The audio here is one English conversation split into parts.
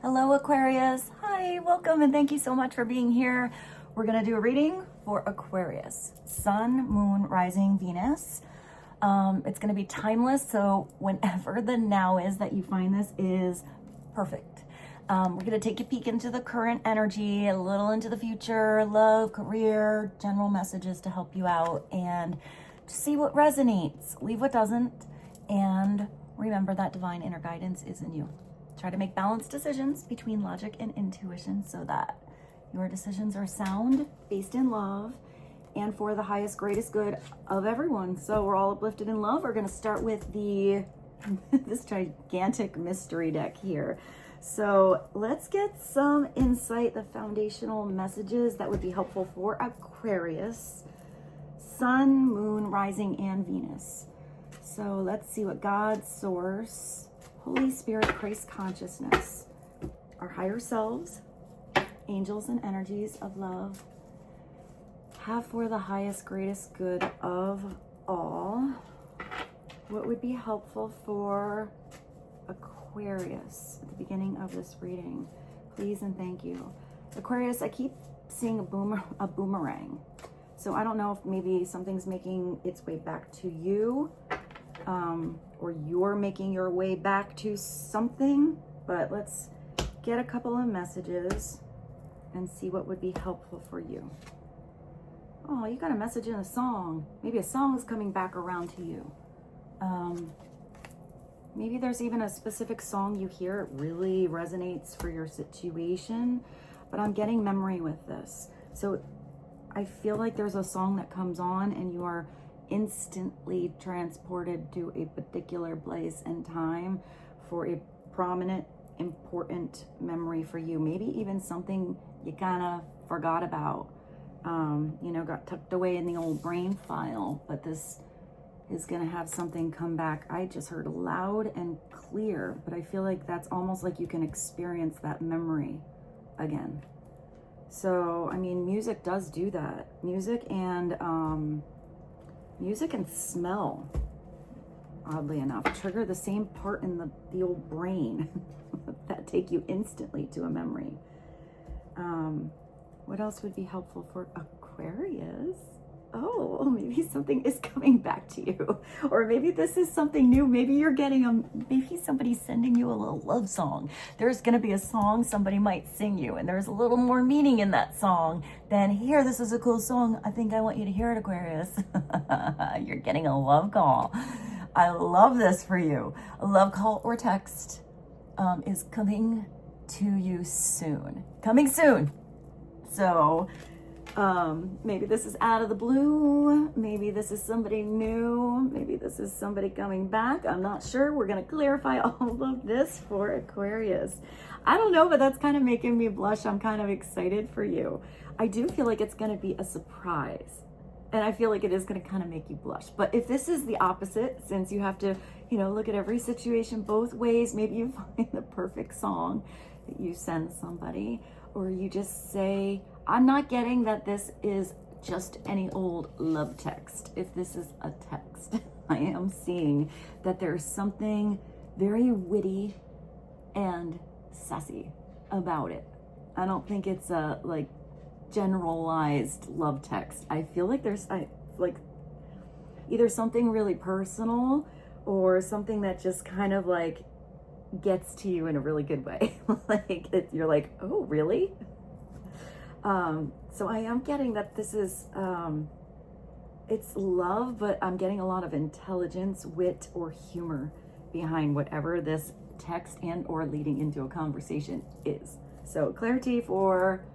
Hello, Aquarius. Hi, welcome, and thank you so much for being here. We're going to do a reading for Aquarius, Sun, Moon, Rising, Venus. It's going to be timeless, so whenever the now is that you find this is perfect. We're going to take a peek into the current energy, a little into the future, love, career, general messages to help you out, and just see what resonates, leave what doesn't, and remember that divine inner guidance is in you. Try to make balanced decisions between logic and intuition so that your decisions are sound, based in love, and for the highest, greatest good of everyone. So we're all uplifted in love. We're going to start with this gigantic mystery deck here. So let's get some insight, the foundational messages that would be helpful for Aquarius, Sun, Moon, Rising, and Venus. So let's see what God, Source, Holy Spirit, Christ consciousness, our higher selves, angels and energies of love, have for the highest, greatest good of all. What would be helpful for Aquarius at the beginning of this reading? Please and thank you. Aquarius, I keep seeing a boomerang. So I don't know if maybe something's making its way back to you, or you're making your way back to something, but let's get a couple of messages and see what would be helpful for you. Oh, you got a message in a song. Maybe a song is coming back around to you. Maybe there's even a specific song you hear, it really resonates for your situation, but I'm getting memory with this. So I feel like there's a song that comes on and you are instantly transported to a particular place and time for a prominent, important memory for you. Maybe even something you kind of forgot about, got tucked away in the old brain file, but this is going to have something come back. I just heard loud and clear, but I feel like that's almost like you can experience that memory again. So, I mean, music does do that. Music and smell, oddly enough, trigger the same part in the old brain that take you instantly to a memory. What else would be helpful for Aquarius? Oh, maybe something is coming back to you, or maybe this is something new. Maybe you're getting maybe somebody's sending you a little love song. There's going to be a song somebody might sing you, and there's a little more meaning in that song than here. This is a cool song. I think I want you to hear it, Aquarius. You're getting a love call. I love this for you. A love call or text is coming to you soon. Coming soon. So maybe this is out of the blue. Maybe this is somebody new. Maybe this is somebody coming back. I'm not sure. We're going to clarify all of this for Aquarius. I don't know, but that's kind of making me blush. I'm kind of excited for you. I do feel like it's going to be a surprise. And I feel like it is going to kind of make you blush. But if this is the opposite, since you have to, look at every situation both ways, maybe you find the perfect song that you send somebody, or you just say, I'm not getting that this is just any old love text. If this is a text, I am seeing that there's something very witty and sassy about it. I don't think it's a generalized love text. I feel like there's either something really personal or something that just kind of gets to you in a really good way. You're like, oh, really? So I am getting that this is, it's love, but I'm getting a lot of intelligence, wit, or humor behind whatever this text and or leading into a conversation is. So clarity for,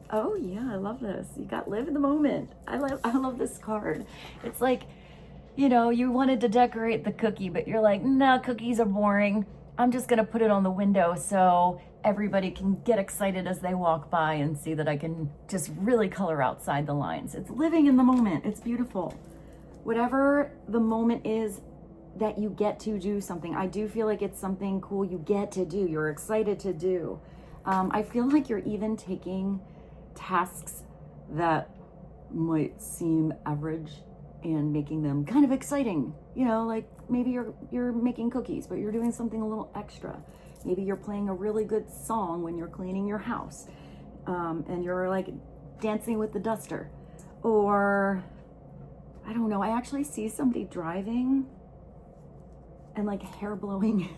oh yeah, I love this. You got live in the moment. I love this card. It's like, you wanted to decorate the cookie, but you're like, no, cookies are boring. I'm just going to put it on the window so everybody can get excited as they walk by and see that I can just really color outside the lines. It's living in the moment. It's beautiful. Whatever the moment is that you get to do something, I do feel like it's something cool you get to do. You're excited to do. I feel like you're even taking tasks that might seem average and making them kind of exciting. Maybe you're making cookies, but you're doing something a little extra. Maybe you're playing a really good song when you're cleaning your house, and you're like dancing with the duster. Or, I don't know, I actually see somebody driving and like hair blowing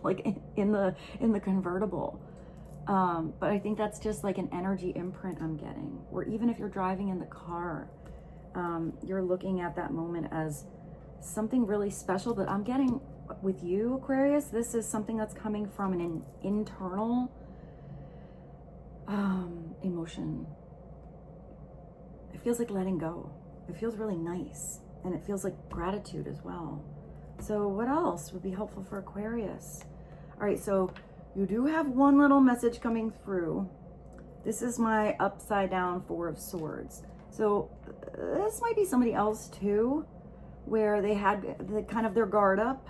like in the convertible. But I think that's just like an energy imprint I'm getting. Or even if you're driving in the car, you're looking at that moment as something really special. But I'm getting, with you, Aquarius, this is something that's coming from an internal emotion. It feels like letting go. It feels really nice. And it feels like gratitude as well. So what else would be helpful for Aquarius? All right, so you do have one little message coming through. This is my upside down Four of Swords. So this might be somebody else too, where they had kind of their guard up,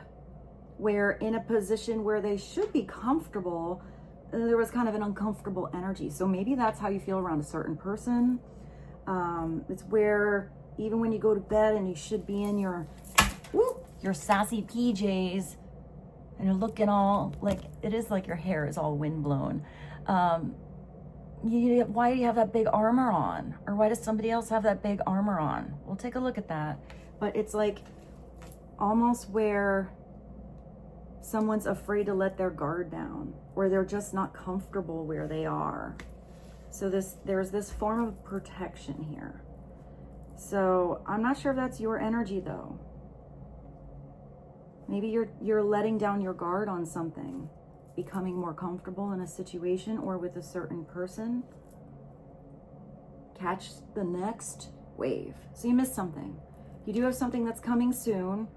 where in a position where they should be comfortable, there was kind of an uncomfortable energy. So maybe that's how you feel around a certain person. It's where even when you go to bed and you should be in your sassy PJs and you're looking all like, it is like your hair is all windblown. Why do you have that big armor on? Or why does somebody else have that big armor on? We'll take a look at that. But it's like almost where someone's afraid to let their guard down, or they're just not comfortable where they are. So there's this form of protection here. So I'm not sure if that's your energy though. Maybe you're letting down your guard on something, becoming more comfortable in a situation or with a certain person. Catch the next wave. So you missed something. You do have something that's coming soon.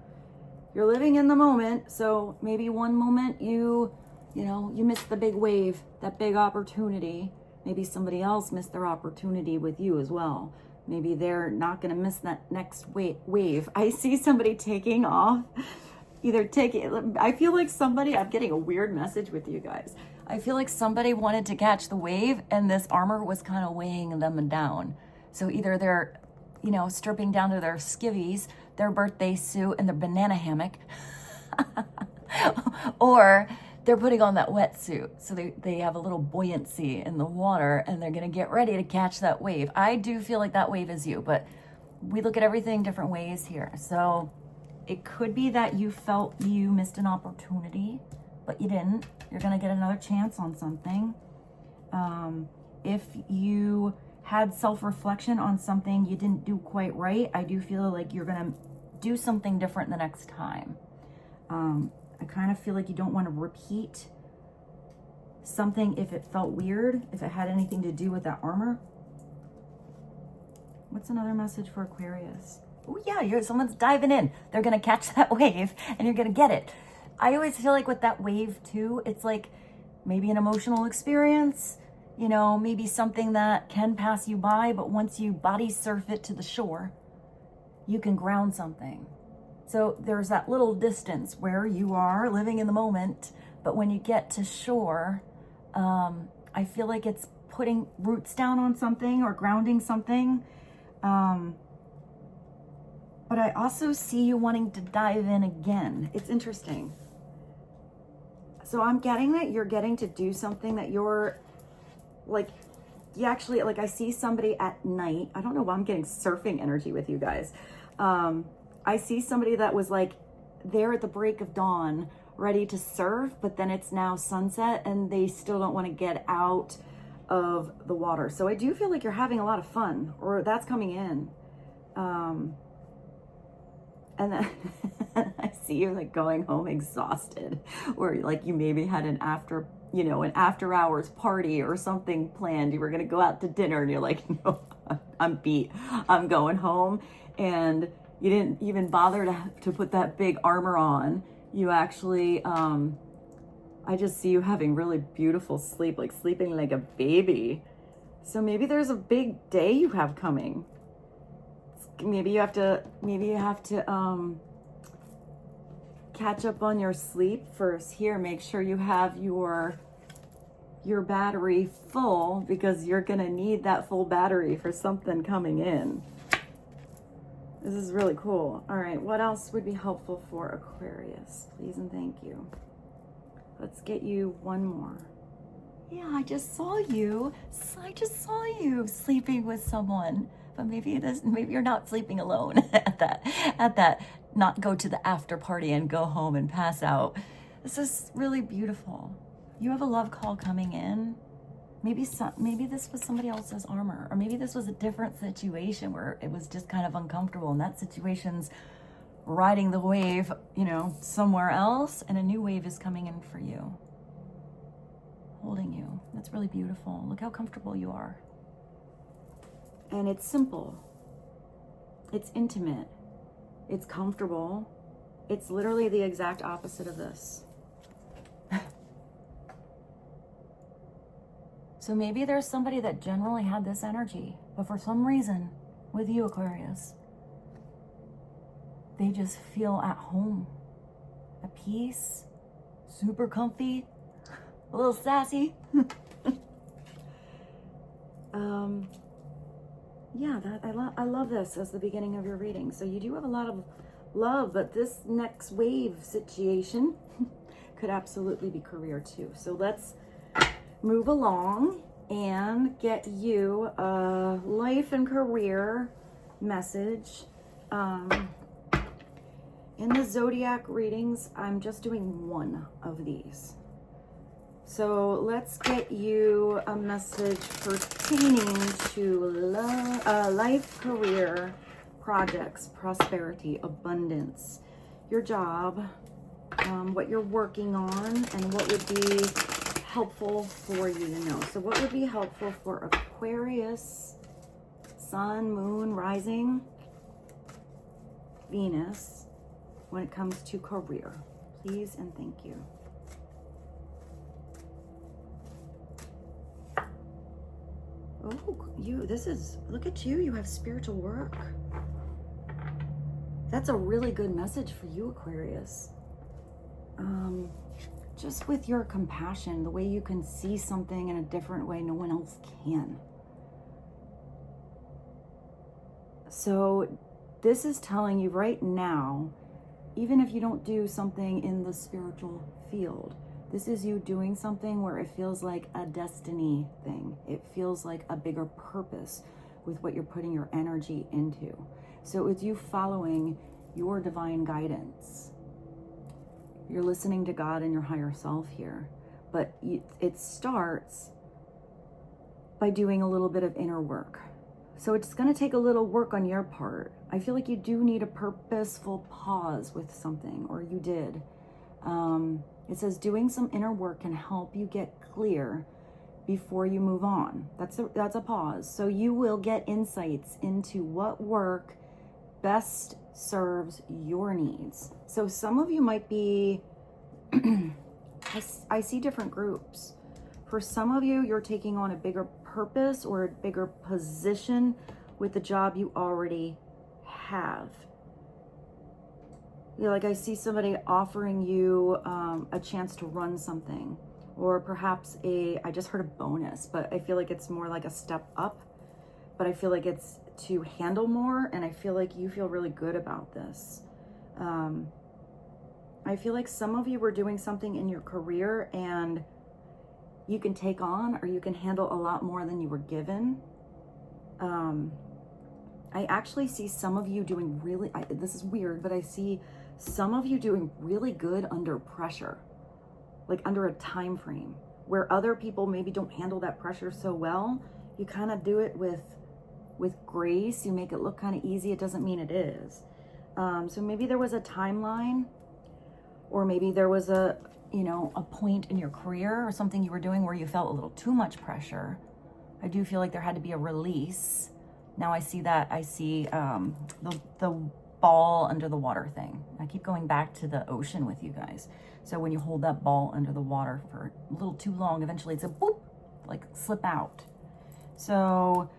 You're living in the moment. So maybe one moment you missed the big wave, that big opportunity. Maybe somebody else missed their opportunity with you as well. Maybe they're not going to miss that next wave. I see somebody taking off. I feel like I'm getting a weird message with you guys. I feel like somebody wanted to catch the wave and this armor was kind of weighing them down. So either they're, stripping down to their skivvies, their birthday suit and their banana hammock, or they're putting on that wetsuit. So they have a little buoyancy in the water and they're going to get ready to catch that wave. I do feel like that wave is you, but we look at everything different ways here. So it could be that you felt you missed an opportunity, but you didn't. You're going to get another chance on something. If you had self-reflection on something you didn't do quite right, I do feel like you're going to do something different the next time. I kind of feel like you don't want to repeat something if it felt weird, if it had anything to do with that armor. What's another message for Aquarius? Oh yeah, someone's diving in. They're going to catch that wave and you're going to get it. I always feel like with that wave too, it's like maybe an emotional experience, maybe something that can pass you by, but once you body surf it to the shore, you can ground something. So there's that little distance where you are living in the moment, but when you get to shore, I feel like it's putting roots down on something or grounding something. But I also see you wanting to dive in again. It's interesting. So I'm getting that you're getting to do something that you're like, you actually, like I see somebody at night. I don't know why I'm getting surfing energy with you guys. I see somebody that was like there at the break of dawn, ready to surf, but then it's now sunset and they still don't want to get out of the water. So I do feel like you're having a lot of fun, or that's coming in. And then I see you like going home exhausted, or like you maybe had an after hours party or something planned. You were going to go out to dinner and you're like, no, I'm beat. I'm going home. And you didn't even bother to put that big armor on. You actually, I just see you having really beautiful sleep, like sleeping like a baby. So maybe there's a big day you have coming. Maybe you have to catch up on your sleep first. Here, make sure you have your battery full, because you're gonna need that full battery for something coming in. This is really cool. All right, what else would be helpful for Aquarius? Please and thank you. Let's get you one more. Yeah, I just saw you. I just saw you sleeping with someone. But maybe you're not sleeping alone at that not go to the after party and go home and pass out. This is really beautiful. You have a love call coming in. Maybe this was somebody else's armor, or maybe this was a different situation where it was just kind of uncomfortable, and that situation's riding the wave, somewhere else, and a new wave is coming in for you, holding you. That's really beautiful. Look how comfortable you are. And it's simple. It's intimate. It's comfortable. It's literally the exact opposite of this. So maybe there's somebody that generally had this energy, but for some reason, with you, Aquarius, they just feel at home, at peace, super comfy, a little sassy. Yeah, I love this as the beginning of your reading. So you do have a lot of love, but this next wave situation could absolutely be career too. So let's move along and get you a life and career message. In the zodiac readings, I'm just doing one of these. So let's get you a message pertaining to life, career, projects, prosperity, abundance, your job, what you're working on, and what would be helpful for you to know. So what would be helpful for Aquarius, Sun, Moon, Rising, Venus, when it comes to career? Please and thank you. Oh, look at you. You have spiritual work. That's a really good message for you, Aquarius. Just with your compassion, the way you can see something in a different way no one else can. So this is telling you right now, even if you don't do something in the spiritual field, this is you doing something where it feels like a destiny thing. It feels like a bigger purpose with what you're putting your energy into. So it's you following your divine guidance. You're listening to God and your higher self here. But it starts by doing a little bit of inner work. So it's going to take a little work on your part. I feel like you do need a purposeful pause with something, or you did. It says doing some inner work can help you get clear before you move on. That's a pause. So you will get insights into what work best serves your needs. So some of you might be, I see different groups. For some of you, you're taking on a bigger purpose or a bigger position with the job you already have. Like I see somebody offering you a chance to run something, or perhaps I just heard a bonus, but I feel like it's more like a step up, but I feel like it's to handle more, and I feel like you feel really good about this. I feel like some of you were doing something in your career and you can take on, or you can handle a lot more than you were given. I actually see some of you doing really, this is weird, but I see some of you doing really good under pressure, like under a time frame, where other people maybe don't handle that pressure so well. You kind of do it with grace. You make it look kind of easy. It doesn't mean it is. So maybe there was a timeline, or maybe there was a point in your career or something you were doing where you felt a little too much pressure. I do feel like there had to be a release. Now I see the ball under the water thing. I keep going back to the ocean with you guys. So when you hold that ball under the water for a little too long, eventually it's a boop, like slip out. So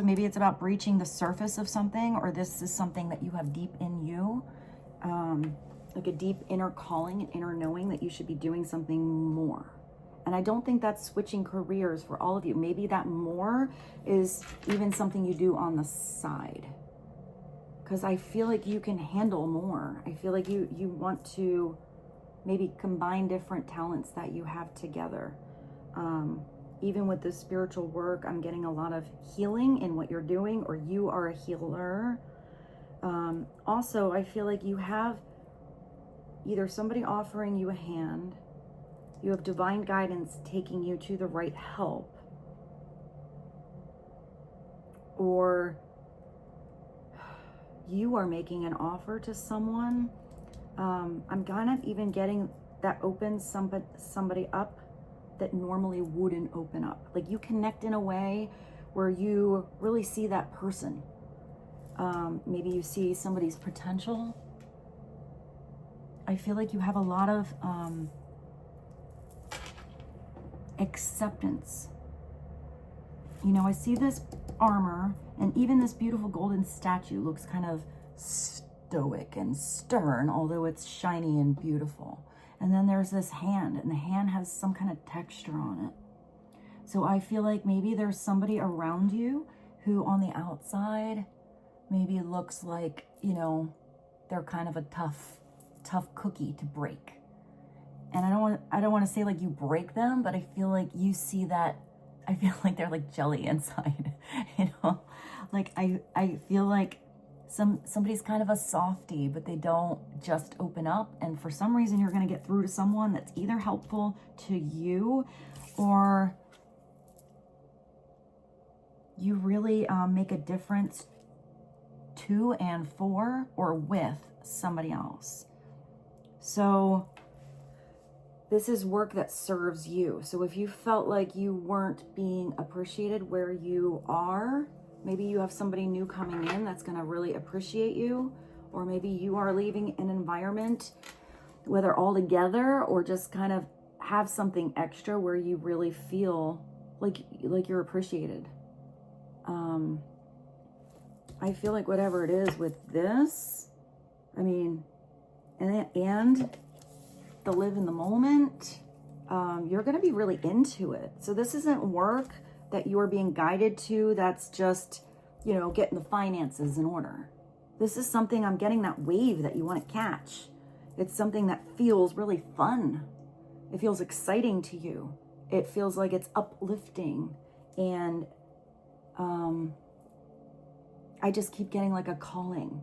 maybe it's about breaching the surface of something, or this is something that you have deep in you, like a deep inner calling, inner knowing that you should be doing something more. And I don't think that's switching careers for all of you. Maybe that more is even something you do on the side, because I feel like you can handle more. I feel like you want to maybe combine different talents that you have together. Even with this spiritual work, I'm getting a lot of healing in what you're doing, or you are a healer. Also, I feel like you have either somebody offering you a hand, you have divine guidance taking you to the right help, or you are making an offer to someone. I'm kind of even getting that opens somebody up that normally wouldn't open up. Like you connect in a way where you really see that person. Maybe you see somebody's potential. I feel like you have a lot of acceptance. You know, I see this armor, and even this beautiful golden statue looks kind of stoic and stern, although it's shiny and beautiful. And then there's this hand, and the hand has some kind of texture on it. So I feel like maybe there's somebody around you who on the outside maybe looks like, you know, they're kind of a tough cookie to break. And I don't want to say like you break them, but I feel like you see that. I feel like they're like jelly inside, you know, like I feel like somebody's kind of a softie, but they don't just open up. And for some reason, you're going to get through to someone that's either helpful to you, or you really make a difference to and for or with somebody else. So this is work that serves you. So if you felt like you weren't being appreciated where you are, maybe you have somebody new coming in that's going to really appreciate you, or maybe you are leaving an environment, whether all together or just kind of have something extra where you really feel like you're appreciated. I feel like whatever it is with this, I mean, and the live in the moment, you're going to be really into it. So this isn't work that you are being guided to that's just, you know, getting the finances in order. This is something, I'm getting that wave that you want to catch. It's something that feels really fun. It feels exciting to you. It feels like it's uplifting. And I just keep getting like a calling.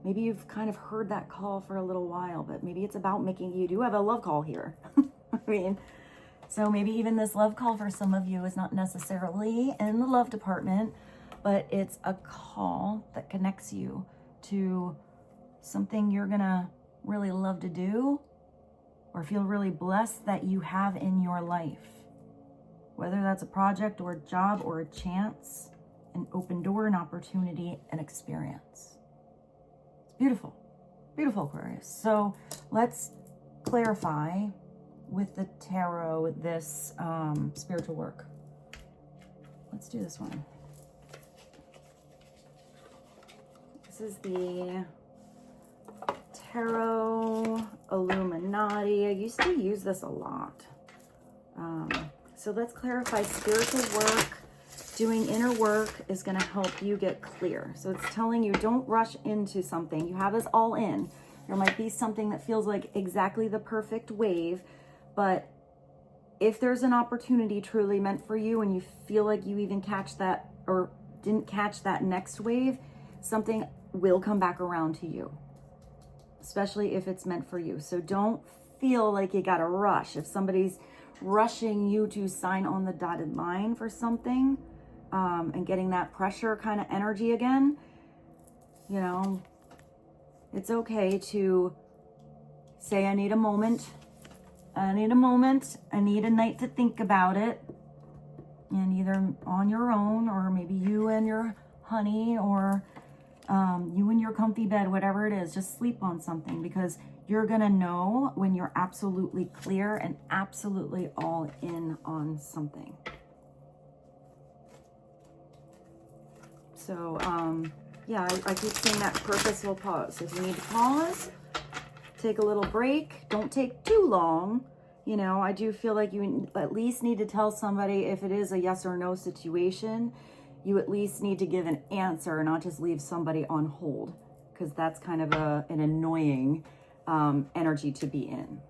Maybe you've kind of heard that call for a little while, but maybe it's about making, you do have a love call here. I mean, so maybe even this love call for some of you is not necessarily in the love department, but it's a call that connects you to something you're gonna really love to do or feel really blessed that you have in your life. Whether that's a project or a job or a chance, an open door, an opportunity, an experience. Beautiful, beautiful, Aquarius. So let's clarify with the tarot this spiritual work. Let's do this one. This is the Tarot Illuminati. I used to use this a lot. So let's clarify spiritual work. Doing inner work is going to help you get clear. So it's telling you don't rush into something. You have this all in. There might be something that feels like exactly the perfect wave, but if there's an opportunity truly meant for you and you feel like you even catch that or didn't catch that next wave, something will come back around to you, especially if it's meant for you. So don't feel like you got to rush. If somebody's rushing you to sign on the dotted line for something, and getting that pressure kind of energy again, you know, it's okay to say, I need a moment. I need a moment. I need a night to think about it. And either on your own, or maybe you and your honey, or you and your comfy bed, whatever it is, just sleep on something, because you're going to know when you're absolutely clear and absolutely all in on something. So, yeah, I keep saying that purposeful pause. If you need to pause, take a little break. Don't take too long. You know, I do feel like you at least need to tell somebody, if it is a yes or no situation, you at least need to give an answer, not just leave somebody on hold, because that's kind of an annoying energy to be in.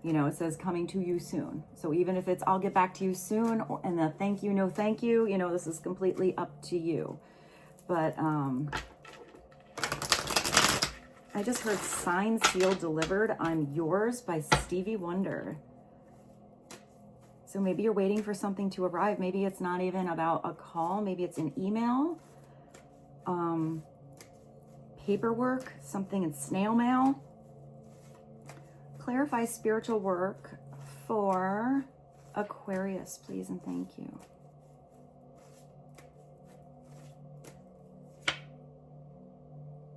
You know, it says coming to you soon. So even if it's I'll get back to you soon, and the thank you, no thank you, you know, this is completely up to you. But I just heard signed, sealed, delivered, I'm yours by Stevie Wonder. So maybe you're waiting for something to arrive. Maybe it's not even about a call. Maybe it's an email, paperwork, something in snail mail. Clarify spiritual work for Aquarius, please and thank you.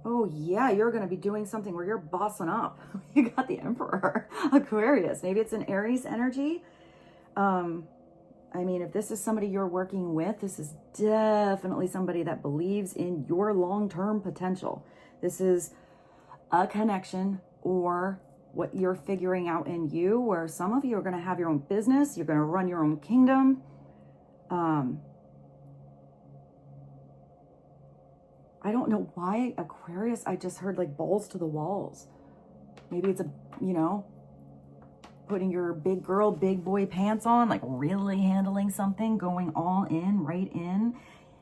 Oh yeah, you're going to be doing something where you're bossing up. You got the Emperor, Aquarius. Maybe it's an Aries energy. I mean, if this is somebody you're working with, this is definitely somebody that believes in your long-term potential. This is a connection or what you're figuring out in you, where some of you are going to have your own business. You're going to run your own kingdom. I don't know why Aquarius, I just heard like balls to the walls. Maybe it's you know, putting your big girl, big boy pants on, like really handling something, going all in, right in.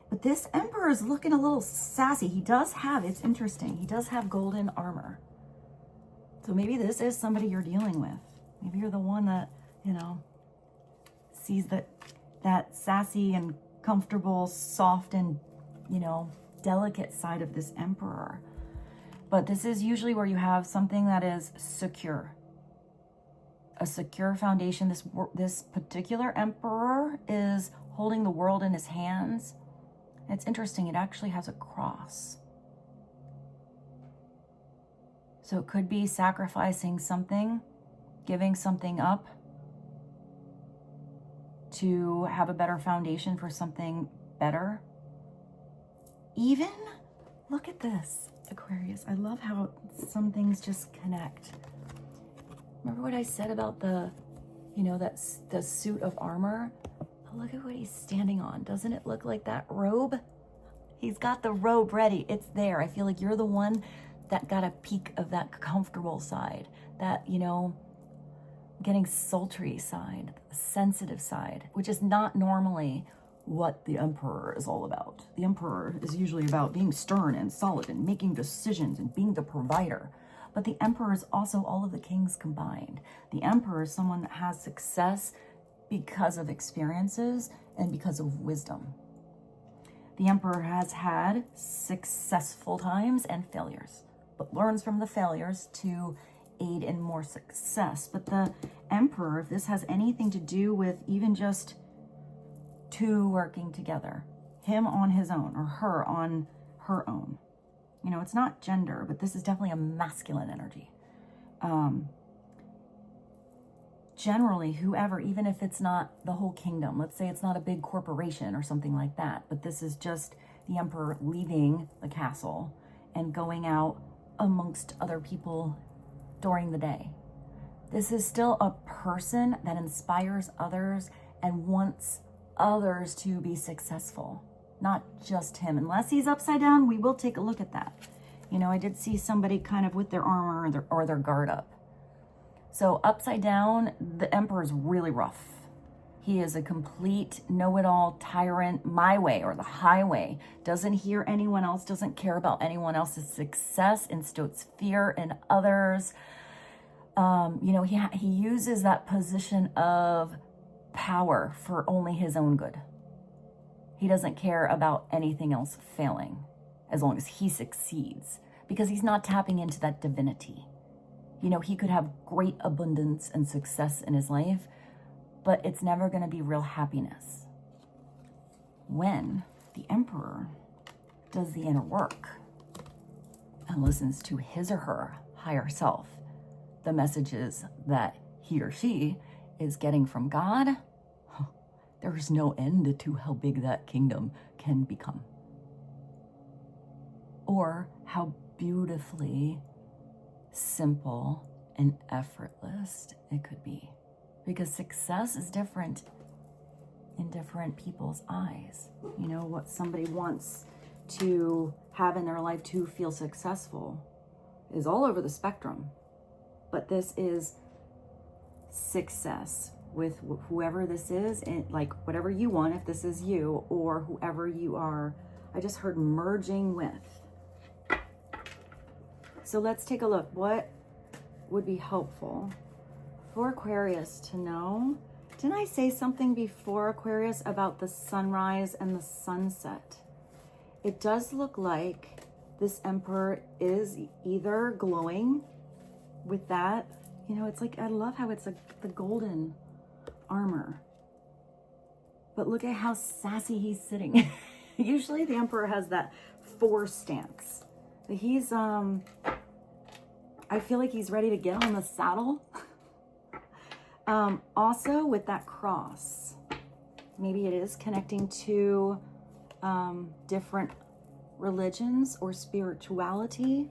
But this Emperor is looking a little sassy. He does have, it's interesting, he does have golden armor. So maybe this is somebody you're dealing with. Maybe you're the one that, you know, sees that sassy and comfortable, soft and, you know, delicate side of this Emperor. But this is usually where you have something that is secure. A secure foundation. This particular Emperor is holding the world in his hands. It's interesting, it actually has a cross. So it could be sacrificing something, giving something up to have a better foundation for something better. Even, look at this, Aquarius. I love how some things just connect. Remember what I said about the, you know, that's the suit of armor? Oh, look at what he's standing on. Doesn't it look like that robe? He's got the robe ready. It's there. I feel like you're the one that got a peek of that comfortable side, that, you know, getting sultry side, the sensitive side, which is not normally what the Emperor is all about. The Emperor is usually about being stern and solid and making decisions and being the provider. But the Emperor is also all of the kings combined. The Emperor is someone that has success because of experiences and because of wisdom. The Emperor has had successful times and failures, but learns from the failures to aid in more success. But the Emperor, if this has anything to do with even just two working together, him on his own or her on her own, you know, it's not gender, but this is definitely a masculine energy. Generally, whoever, even if it's not the whole kingdom, let's say it's not a big corporation or something like that, but this is just the Emperor leaving the castle and going out amongst other people during the day. This is still a person that inspires others and wants others to be successful, not just him. Unless he's upside down, we will take a look at that. You know, I did see somebody kind of with their armor or their guard up. So upside down, the Emperor's really rough. He is a complete know-it-all tyrant, my way or the highway. Doesn't hear anyone else, doesn't care about anyone else's success, instills fear in others. You know, he uses that position of power for only his own good. He doesn't care about anything else failing as long as he succeeds, because he's not tapping into that divinity. You know, he could have great abundance and success in his life, but it's never going to be real happiness. When the Emperor does the inner work and listens to his or her higher self, the messages that he or she is getting from God, there's no end to how big that kingdom can become. Or how beautifully simple and effortless it could be. Because success is different in different people's eyes. You know, what somebody wants to have in their life to feel successful is all over the spectrum, but this is success with whoever this is, and like whatever you want, if this is you or whoever you are. I just heard merging with. So let's take a look. What would be helpful for Aquarius to know? Didn't I say something before, Aquarius, about the sunrise and the sunset? It does look like this Emperor is either glowing with that, you know, it's like, I love how it's like the golden armor. But look at how sassy he's sitting. Usually the Emperor has that 4 stance. But he's, I feel like he's ready to get on the saddle. Also with that cross, maybe it is connecting to different religions or spirituality.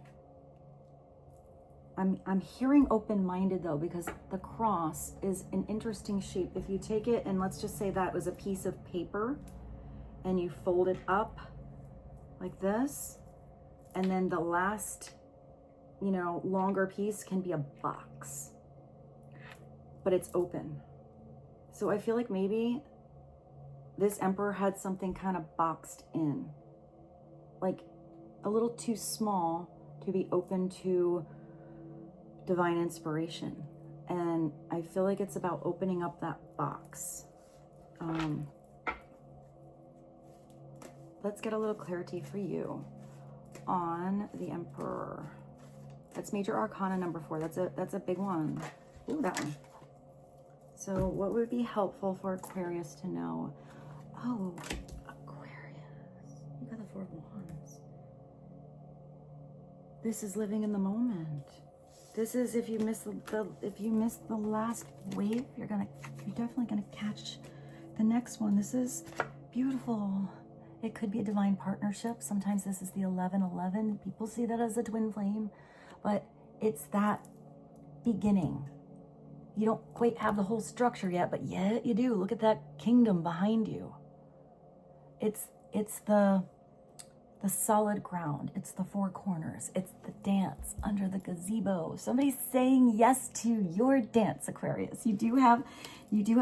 I'm hearing open-minded though, because the cross is an interesting shape. If you take it and let's just say that was a piece of paper and you fold it up like this, and then the last, you know, longer piece can be a box, but it's open. So I feel like maybe this Emperor had something kind of boxed in, like a little too small to be open to divine inspiration. And I feel like it's about opening up that box. Let's get a little clarity for you on the Emperor. That's Major Arcana number 4. That's a big one. Ooh, that one. So what would be helpful for Aquarius to know? Oh, Aquarius, you got the 4 of Wands. This is living in the moment. This is, if you miss the last wave, you're definitely gonna catch the next one. This is beautiful. It could be a divine partnership. Sometimes this is the 11-11. People see that as a twin flame, but it's that beginning. You don't quite have the whole structure yet, but yeah, you do. Look at that kingdom behind you. It's the solid ground. It's the 4 corners. It's the dance under the gazebo. Somebody's saying yes to your dance, Aquarius. You do have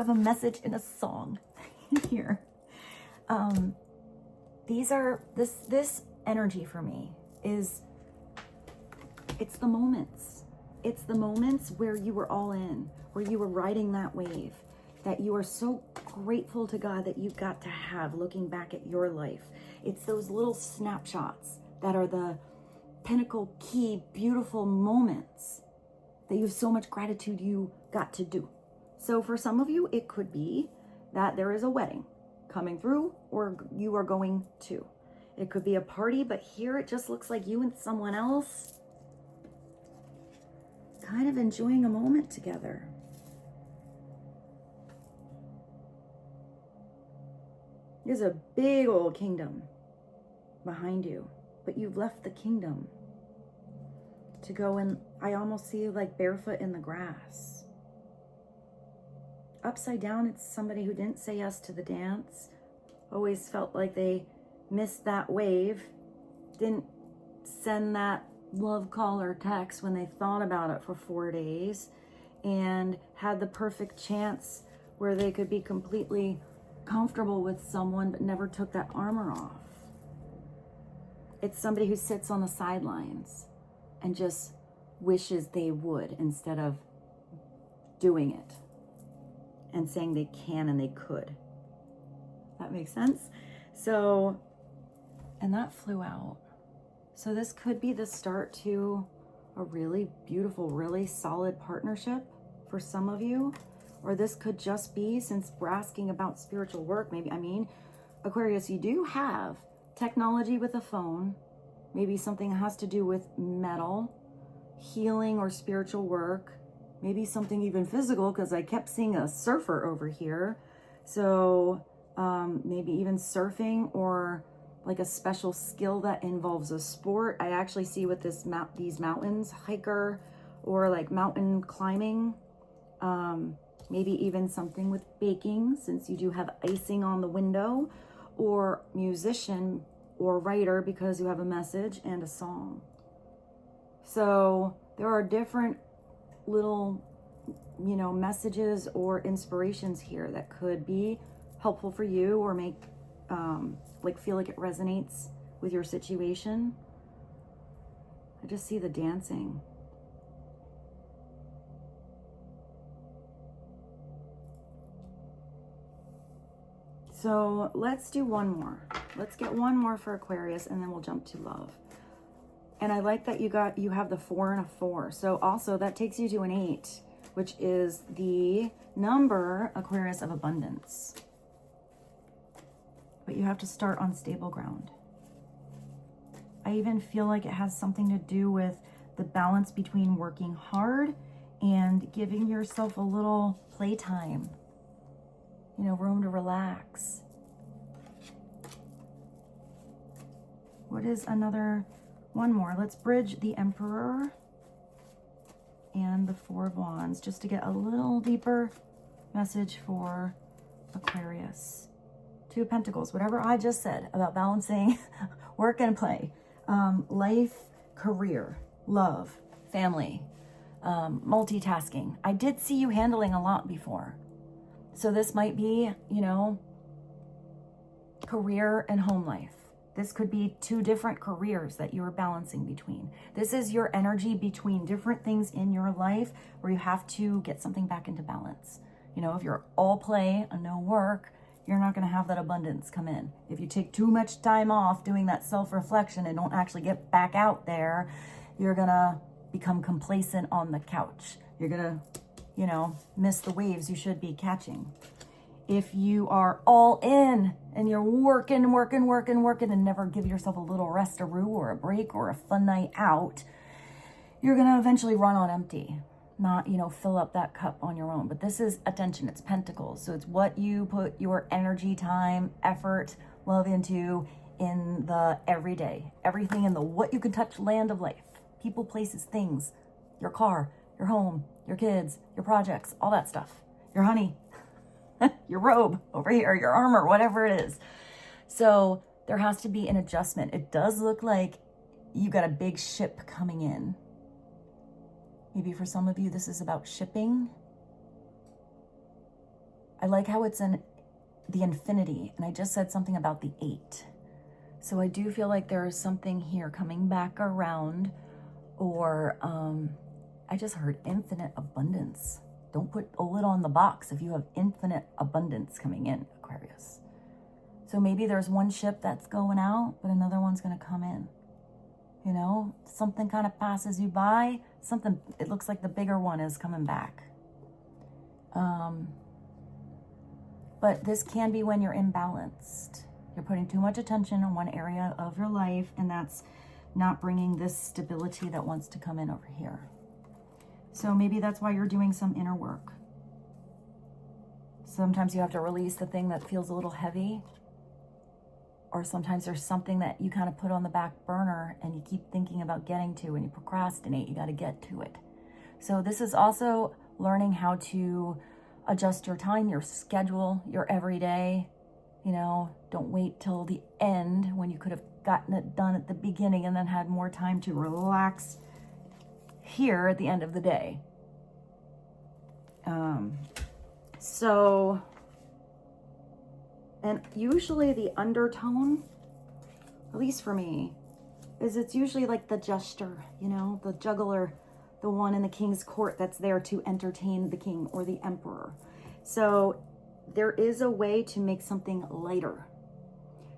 a message in a song here. This energy for me is, it's the moments. It's the moments where you were all in, where you were riding that wave, that you are so grateful to God that you got to have looking back at your life. It's those little snapshots that are the pinnacle, key, beautiful moments that you have so much gratitude you got to do. So for some of you, it could be that there is a wedding coming through, or you are going to. It could be a party, but here it just looks like you and someone else kind of enjoying a moment together. There's a big old kingdom behind you, but you've left the kingdom to go, and I almost see you like barefoot in the grass. Upside down, it's somebody who didn't say yes to the dance, always felt like they missed that wave, didn't send that love call or text when they thought about it for 4 days, and had the perfect chance where they could be completely comfortable with someone but never took that armor off. It's somebody who sits on the sidelines and just wishes they would, instead of doing it and saying they can and they could. That makes sense? So, and that flew out. So this could be the start to a really beautiful, really solid partnership for some of you. Or this could just be, since we're asking about spiritual work, maybe, I mean, Aquarius, you do have technology with a phone, maybe something that has to do with metal, healing or spiritual work, maybe something even physical, because I kept seeing a surfer over here. So maybe even surfing, or like a special skill that involves a sport. I actually see with these mountains, hiker, or like mountain climbing, maybe even something with baking, since you do have icing on the window, or musician or writer, because you have a message and a song. So there are different little, you know, messages or inspirations here that could be helpful for you or make, like, feel like it resonates with your situation. I just see the dancing. So let's do one more. Let's get one more for Aquarius, and then we'll jump to love. And I like that you have the 4 and a 4. So also that takes you to an 8, which is the number, Aquarius, of abundance. But you have to start on stable ground. I even feel like it has something to do with the balance between working hard and giving yourself a little playtime. You know, room to relax. What is another one more? Let's bridge the Emperor and the 4 of Wands just to get a little deeper message for Aquarius. 2 of Pentacles, whatever I just said about balancing work and play, life, career, love, family, multitasking. I did see you handling a lot before. So this might be, you know, career and home life. This could be 2 different careers that you're balancing between. This is your energy between different things in your life where you have to get something back into balance. You know, if you're all play and no work, you're not going to have that abundance come in. If you take too much time off doing that self-reflection and don't actually get back out there, you're going to become complacent on the couch. You're going to, you know, miss the waves you should be catching. If you are all in and you're working and never give yourself a little rest-a-roo or a break or a fun night out, you're going to eventually run on empty, not, you know, fill up that cup on your own. But this is attention. It's Pentacles. So it's what you put your energy, time, effort, love into in the everyday, everything in the what you can touch land of life, people, places, things, your car, your home, your kids, your projects, all that stuff, your honey, your robe over here, your armor, whatever it is. So there has to be an adjustment. It does look like you got a big ship coming in. Maybe for some of you, this is about shipping. I like how it's in the infinity, and I just said something about the 8. So I do feel like there is something here coming back around, or I just heard infinite abundance. Don't put a lid on the box if you have infinite abundance coming in, Aquarius. So maybe there's one ship that's going out, but another one's going to come in. You know, something kind of passes you by. Something, it looks like the bigger one is coming back. But this can be when you're imbalanced. You're putting too much attention on one area of your life, and that's not bringing this stability that wants to come in over here. So maybe that's why you're doing some inner work. Sometimes you have to release the thing that feels a little heavy, or sometimes there's something that you kind of put on the back burner and you keep thinking about getting to, and you procrastinate. You got to get to it. So this is also learning how to adjust your time, your schedule, your everyday. You know, don't wait till the end when you could have gotten it done at the beginning and then had more time to relax here at the end of the day. And usually the undertone, at least for me, is it's usually like the jester, you know, the juggler, the one in the king's court that's there to entertain the king or the emperor. So there is a way to make something lighter,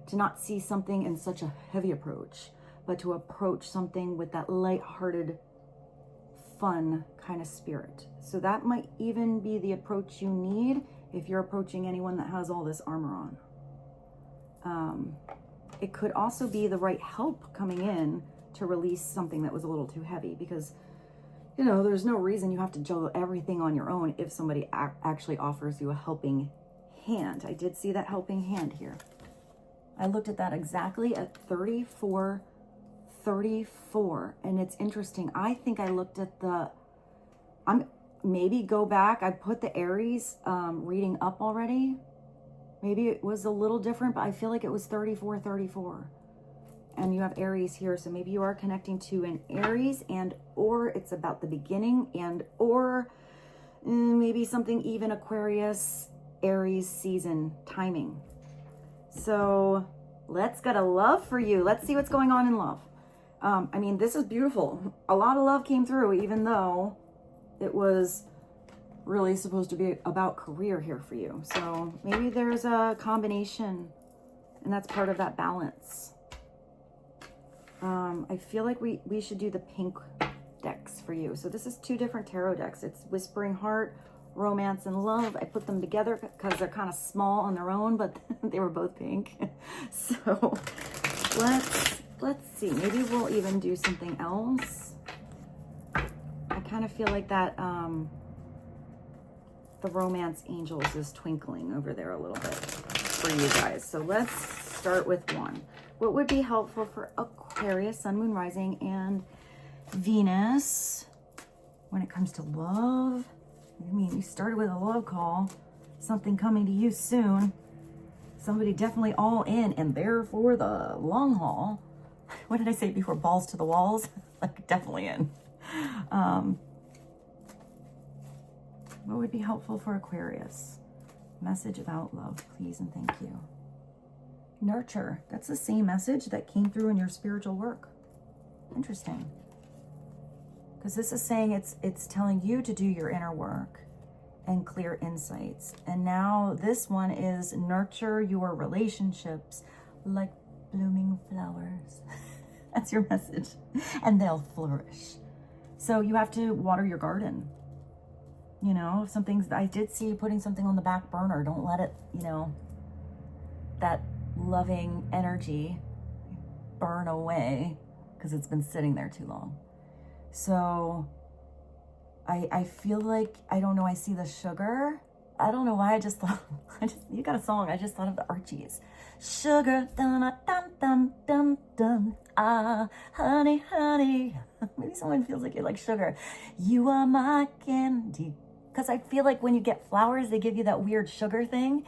to not see something in such a heavy approach, but to approach something with that lighthearted, fun kind of spirit. So that might even be the approach you need if you're approaching anyone that has all this armor on. It could also be the right help coming in to release something that was a little too heavy, because, you know, there's no reason you have to juggle everything on your own if somebody actually offers you a helping hand. I did see that helping hand here. I looked at that exactly at 34, and it's interesting. I think I looked at maybe go back. I put the Aries reading up already. Maybe it was a little different, but I feel like it was 34. And you have Aries here, so maybe you are connecting to an Aries, and or it's about the beginning, and or maybe something even Aquarius, Aries season timing. So let's get a love for you. Let's see what's going on in love. I mean, this is beautiful. A lot of love came through, even though it was really supposed to be about career here for you. So maybe there's a combination, and that's part of that balance. I feel like we should do the pink decks for you. So this is 2 different tarot decks. It's Whispering Heart, Romance, and Love. I put them together because they're kind of small on their own, but they were both pink. So let's see. Maybe we'll even do something else. I kind of feel like that the Romance Angels is twinkling over there a little bit for you guys. So let's start with one. What would be helpful for Aquarius, Sun, Moon, Rising, and Venus when it comes to love? I mean, you started with a love call, something coming to you soon. Somebody definitely all in and there for the long haul. What did I say before? Balls to the walls? Like, definitely in. What would be helpful for Aquarius? Message about love, please and thank you. Nurture. That's the same message that came through in your spiritual work. Interesting. Because this is saying it's telling you to do your inner work and clear insights. And now this one is nurture your relationships like blooming flowers. That's your message. And they'll flourish. So you have to water your garden. You know, if something's, I did see you putting something on the back burner. Don't let it, you know, that loving energy burn away because it's been sitting there too long. So I feel like, I don't know, I see the sugar. I don't know why I just thought, you got a song, I just thought of the Archies. Sugar, dun dun dun dun dun, ah, honey, honey. Maybe someone feels like you like sugar. You are my candy. Because I feel like when you get flowers, they give you that weird sugar thing.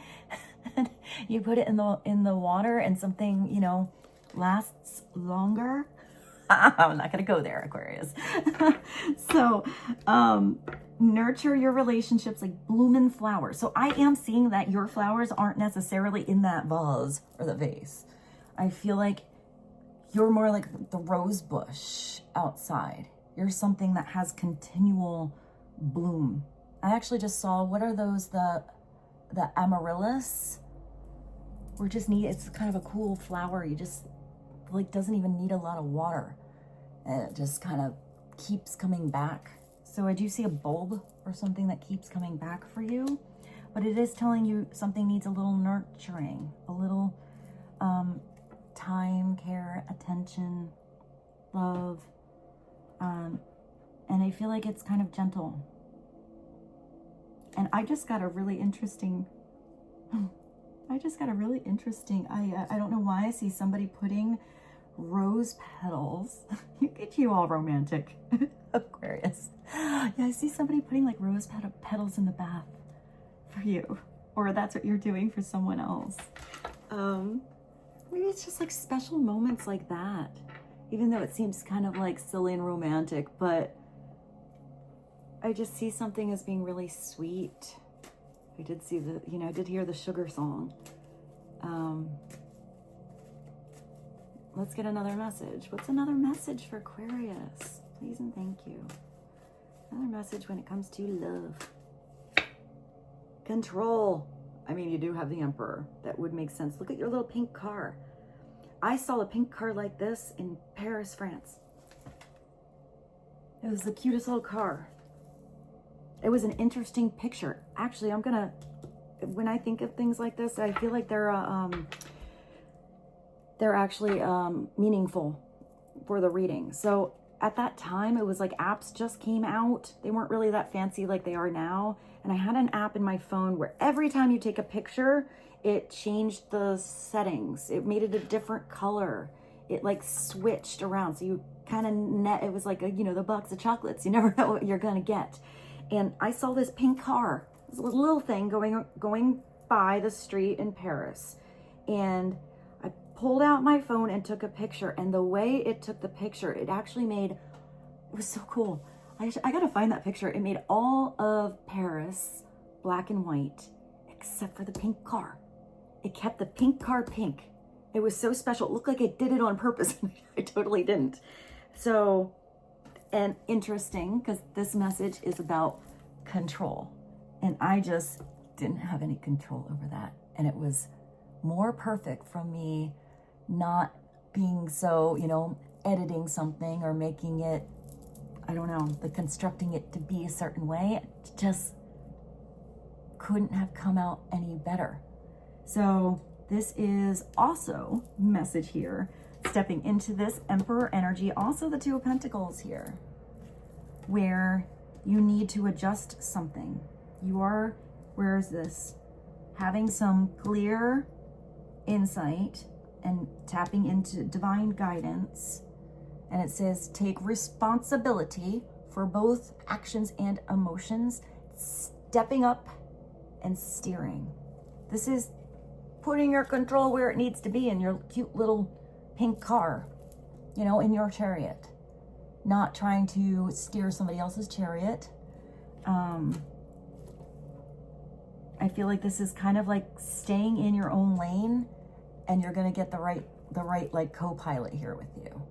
You put it in the water and something, you know, lasts longer. I'm not going to go there, Aquarius. So, nurture your relationships like blooming flowers. So I am seeing that your flowers aren't necessarily in that vase or the vase. I feel like you're more like the rose bush outside. You're something that has continual bloom. I actually just saw, what are those, the amaryllis? We're just it's kind of a cool flower. You just, like, doesn't even need a lot of water. And it just kind of keeps coming back. So I do see a bulb or something that keeps coming back for you, but it is telling you something needs a little nurturing, a little time, care, attention, love. And I feel like it's kind of gentle. And I just got a really interesting, I don't know why I see somebody putting rose petals. You get you all romantic, Aquarius. Yeah, I see somebody putting like rose petals in the bath for you, or that's what you're doing for someone else. Maybe it's just like special moments like that, even though it seems kind of like silly and romantic, but I just see something as being really sweet. I did see I did hear the sugar song. Let's get another message. What's another message for Aquarius? Please and thank you. Another message when it comes to love. Control. I mean, you do have the Emperor. That would make sense. Look at your little pink car. I saw a pink car like this in Paris, France. It was the cutest little car. It was an interesting picture. Actually, when I think of things like this, I feel like they're actually meaningful for the reading. So at that time, it was like apps just came out. They weren't really that fancy like they are now. And I had an app in my phone where every time you take a picture, it changed the settings. It made it a different color. It like switched around. So you kind of it was like the box of chocolates. You never know what you're gonna get. And I saw this pink car, this little thing going by the street in Paris. And pulled out my phone and took a picture. And the way it took the picture, it actually made, it was so cool. I gotta find that picture. It made all of Paris black and white, except for the pink car. It kept the pink car pink. It was so special. It looked like it did it on purpose. I totally didn't. So, and interesting, because this message is about control. And I just didn't have any control over that. And it was more perfect from me not being so, you know, editing something or making it, I don't know, the constructing it to be a certain way. It just couldn't have come out any better. So this is also message here, stepping into this Emperor energy, also the Two of Pentacles here, where you need to adjust something. You are, where is this? Having some clear insight and tapping into divine guidance. And it says, take responsibility for both actions and emotions, stepping up and steering. This is putting your control where it needs to be in your cute little pink car, you know, in your chariot, not trying to steer somebody else's chariot. I feel like this is kind of like staying in your own lane, and you're going to get the right like co-pilot here with you.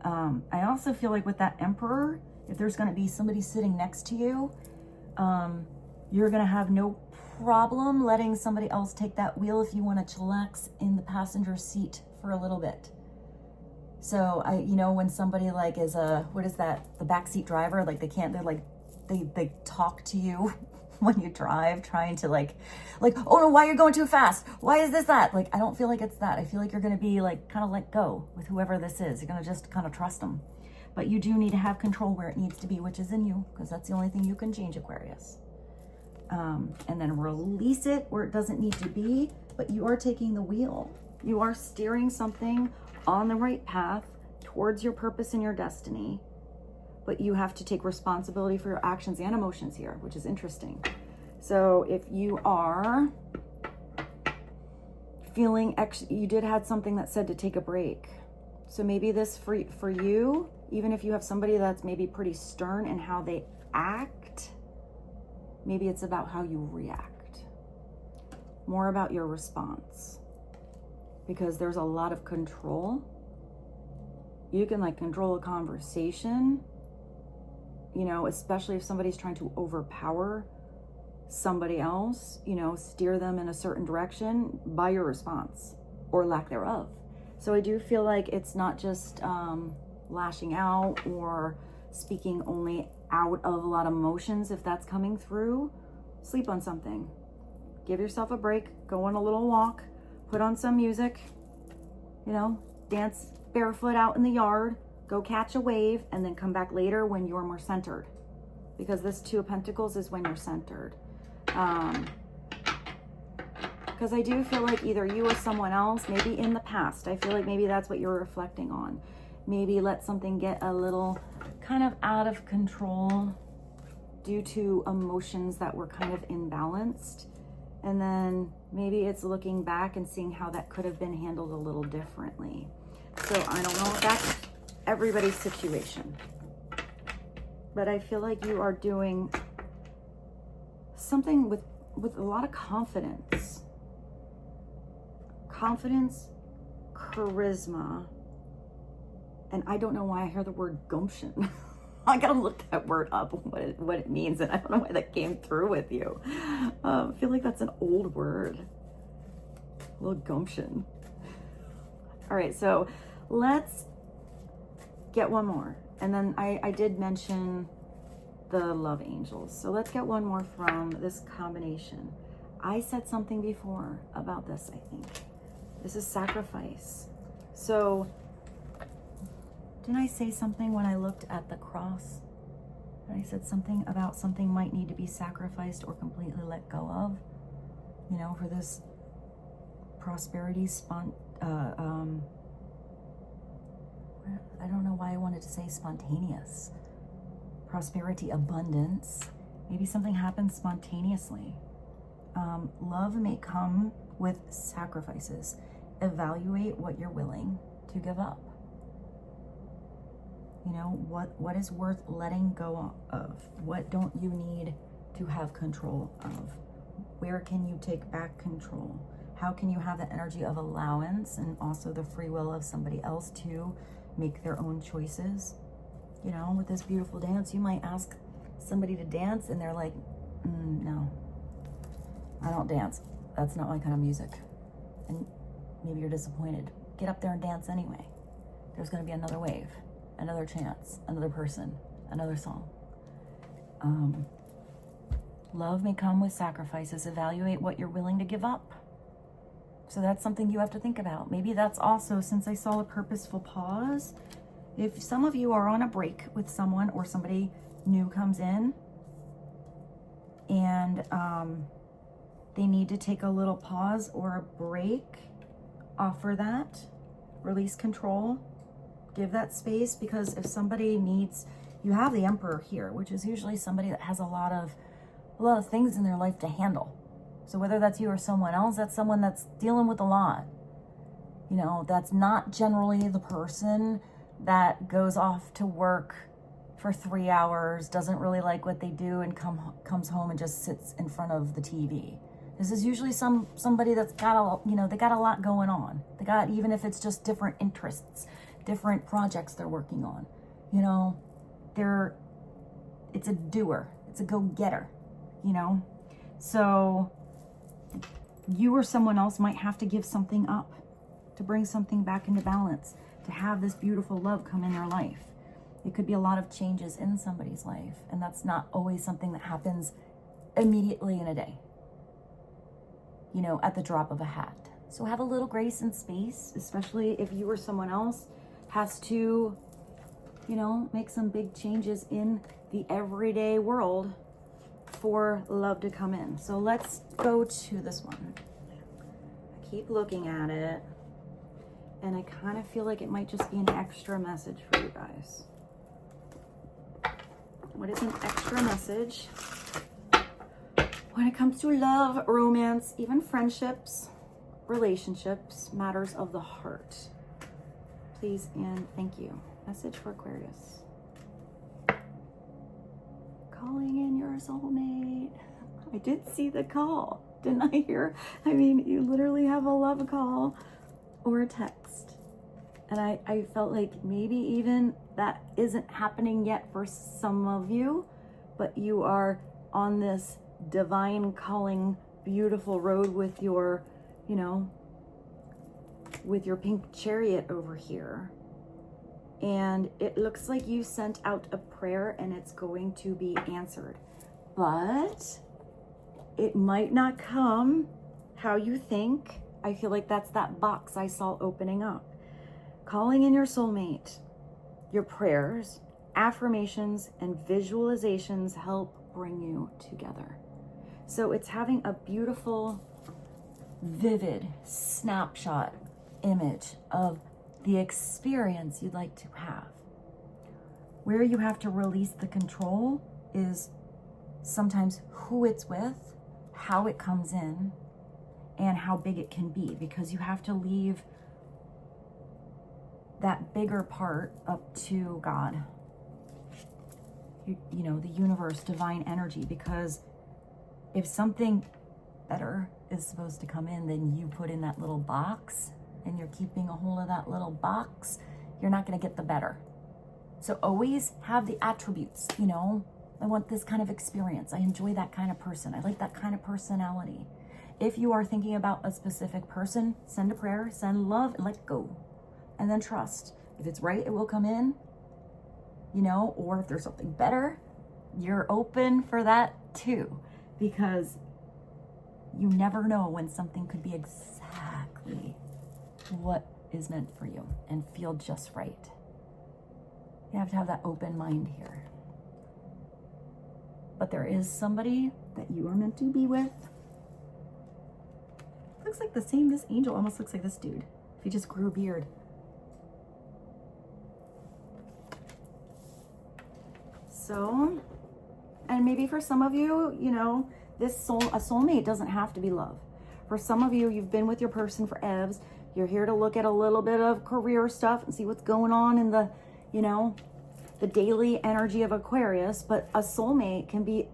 I also feel like with that Emperor, if there's going to be somebody sitting next to you, you're going to have no problem letting somebody else take that wheel if you want to chillax in the passenger seat for a little bit. So you know, when somebody like is what is that? The backseat driver, like they talk to you when you drive, trying to like, oh no, why you're going too fast? Why is this that? Like, I don't feel like it's that. I feel like you're going to be like, kind of let go with whoever this is. You're going to just kind of trust them. But you do need to have control where it needs to be, which is in you, because that's the only thing you can change, Aquarius. And then release it where it doesn't need to be, but you are taking the wheel. You are steering something on the right path towards your purpose and your destiny, but you have to take responsibility for your actions and emotions here, which is interesting. So if you are feeling, you did have something that said to take a break. So maybe this for you, even if you have somebody that's maybe pretty stern in how they act, maybe it's about how you react, more about your response, because there's a lot of control. You can like control a conversation, you know, especially if somebody's trying to overpower somebody else, you know, steer them in a certain direction by your response or lack thereof. So I do feel like it's not just lashing out or speaking only out of a lot of emotions. If that's coming through, sleep on something. Give yourself a break. Go on a little walk. Put on some music. You know, dance barefoot out in the yard. Go catch a wave, and then come back later when you're more centered. Because this Two of Pentacles is when you're centered. Because I do feel like either you or someone else, maybe in the past, I feel like maybe that's what you're reflecting on. Maybe let something get a little kind of out of control due to emotions that were kind of imbalanced. And then maybe it's looking back and seeing how that could have been handled a little differently. So I don't know if that's everybody's situation, but I feel like you are doing something with a lot of confidence, charisma, and I don't know why I hear the word gumption. I gotta look that word up, what it means, and I don't know why that came through with you. I feel like that's an old word, a little gumption. All right, so let's get one more. And then I did mention the love angels. So let's get one more from this combination. I said something before about this, I think. This is sacrifice. So didn't I say something when I looked at the cross? And I said something about something might need to be sacrificed or completely let go of, you know, for this prosperity, I don't know why I wanted to say spontaneous. Prosperity, abundance. Maybe something happens spontaneously. Love may come with sacrifices. evaluate what you're willing to give up. You know, what is worth letting go of? What don't you need to have control of? Where can you take back control? How can you have the energy of allowance and also the free will of somebody else to make their own choices? You know, with this beautiful dance, you might ask somebody to dance and they're like, no, I don't dance. That's not my kind of music. And maybe you're disappointed. Get up there and dance anyway. There's going to be another wave, another chance, another person, another song. Love may come with sacrifices. Evaluate what you're willing to give up. So that's something you have to think about. Maybe that's also, since I saw a purposeful pause, if some of you are on a break with someone or somebody new comes in and they need to take a little pause or a break, offer that, release control, give that space, because if somebody needs, you have the Emperor here, which is usually somebody that has a lot of things in their life to handle. So whether that's you or someone else, that's someone that's dealing with a lot. You know, that's not generally the person that goes off to work for 3 hours, doesn't really like what they do, and comes home and just sits in front of the TV. This is usually somebody that's got they got a lot going on. They got, even if it's just different interests, different projects they're working on. You know, it's a doer, it's a go-getter, you know? So you or someone else might have to give something up to bring something back into balance, to have this beautiful love come in their life. It could be a lot of changes in somebody's life, and that's not always something that happens immediately in a day, you know, at the drop of a hat. So have a little grace and space, especially if you or someone else has to, you know, make some big changes in the everyday world for love to come in. So let's go to this one. I keep looking at it, and I kind of feel like it might just be an extra message for you guys. What is an extra message when it comes to love, romance, even friendships, relationships, matters of the heart? Please and thank you. Message for Aquarius. Calling in your soulmate. I did see the call, didn't I hear? I mean, you literally have a love call or a text. And I felt like maybe even that isn't happening yet for some of you, but you are on this divine calling, beautiful road with your, you know, with your pink chariot over here. And it looks like you sent out a prayer and it's going to be answered, but it might not come how you think. I feel like that's that box I saw opening up. Calling in your soulmate, your prayers, affirmations, and visualizations help bring you together. So it's having a beautiful, vivid snapshot image of the experience you'd like to have. Where you have to release the control is sometimes who it's with, how it comes in, and how big it can be, because you have to leave that bigger part up to God, you know, the universe, divine energy, because if something better is supposed to come in than you put in that little box, and you're keeping a hold of that little box, you're not going to get the better. So always have the attributes, you know, I want this kind of experience. I enjoy that kind of person. I like that kind of personality. If you are thinking about a specific person, send a prayer, send love, and let go. And then trust. If it's right, it will come in, you know, or if there's something better, you're open for that too, because you never know when something could be exactly what is meant for you and feel just right. You have to have that open mind here. But there is somebody that you are meant to be with. Looks like the same, this angel almost looks like this dude, if he just grew a beard. So, and maybe for some of you, you know, a soulmate doesn't have to be love. For some of you, you've been with your person for evs. You're here to look at a little bit of career stuff and see what's going on in the, you know, the daily energy of Aquarius. But a soulmate can be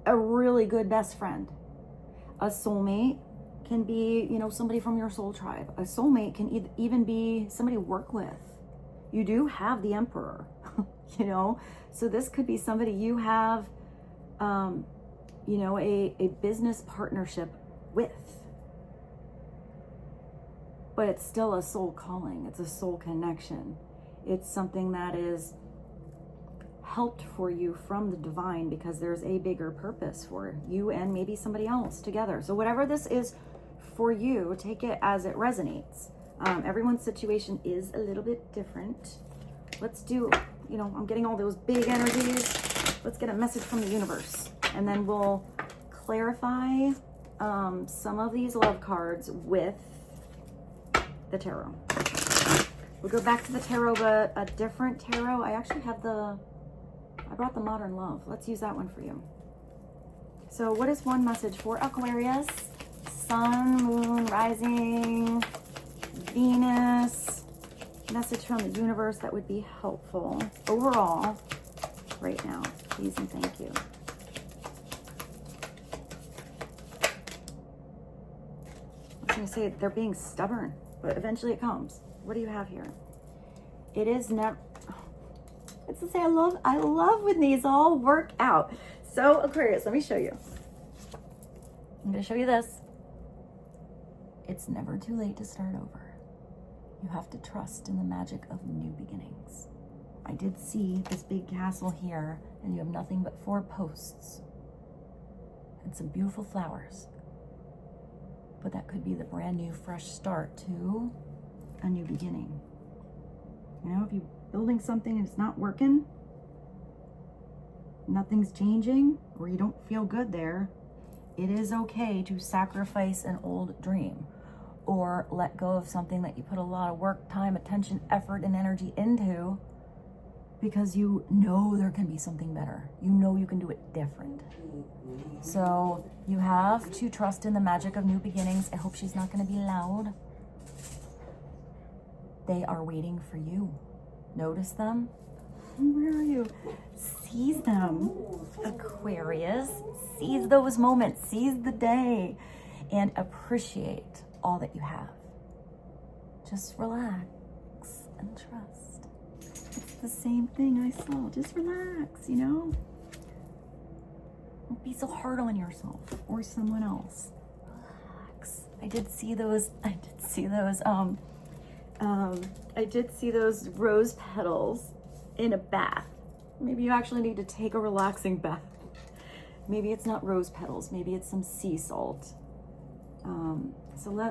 a really good best friend. A soulmate can be, you know, somebody from your soul tribe. A soulmate can even be somebody to work with. You do have the Emperor, you know, so this could be somebody you have, you know, a business partnership with. But it's still a soul calling. It's a soul connection. It's something that is helped for you from the divine because there's a bigger purpose for you and maybe somebody else together. So whatever this is for you, take it as it resonates. Everyone's situation is a little bit different. Let's do, you know, I'm getting all those big energies. Let's get a message from the universe. And then we'll clarify some of these love cards with the tarot. We'll go back to the tarot, but a different tarot. I actually have I brought the Modern Love. Let's use that one for you. So what is one message for Aquarius? Sun, Moon, Rising, Venus. Message from the universe that would be helpful overall right now. Please and thank you. I was going to say they're being stubborn, but eventually it comes. What do you have here? It is never... It's to say I love when these all work out. So Aquarius, let me show you. I'm going to show you this. It's never too late to start over. You have to trust in the magic of new beginnings. I did see this big castle here, and you have nothing but 4 posts and some beautiful flowers. But that could be the brand new, fresh start to a new beginning. You know, if you're building something and it's not working, nothing's changing, or you don't feel good there, it is okay to sacrifice an old dream or let go of something that you put a lot of work, time, attention, effort, and energy into because you know there can be something better. You know you can do it different. So you have to trust in the magic of new beginnings. I hope she's not going to be loud. They are waiting for you. Notice them. Where are you? Seize them, Aquarius. Seize those moments. Seize the day and appreciate all that you have. Just relax and trust. It's the same thing I saw. Just relax, you know? Don't be so hard on yourself or someone else. Relax. I did see those rose petals in a bath. Maybe you actually need to take a relaxing bath. Maybe it's not rose petals. Maybe it's some sea salt.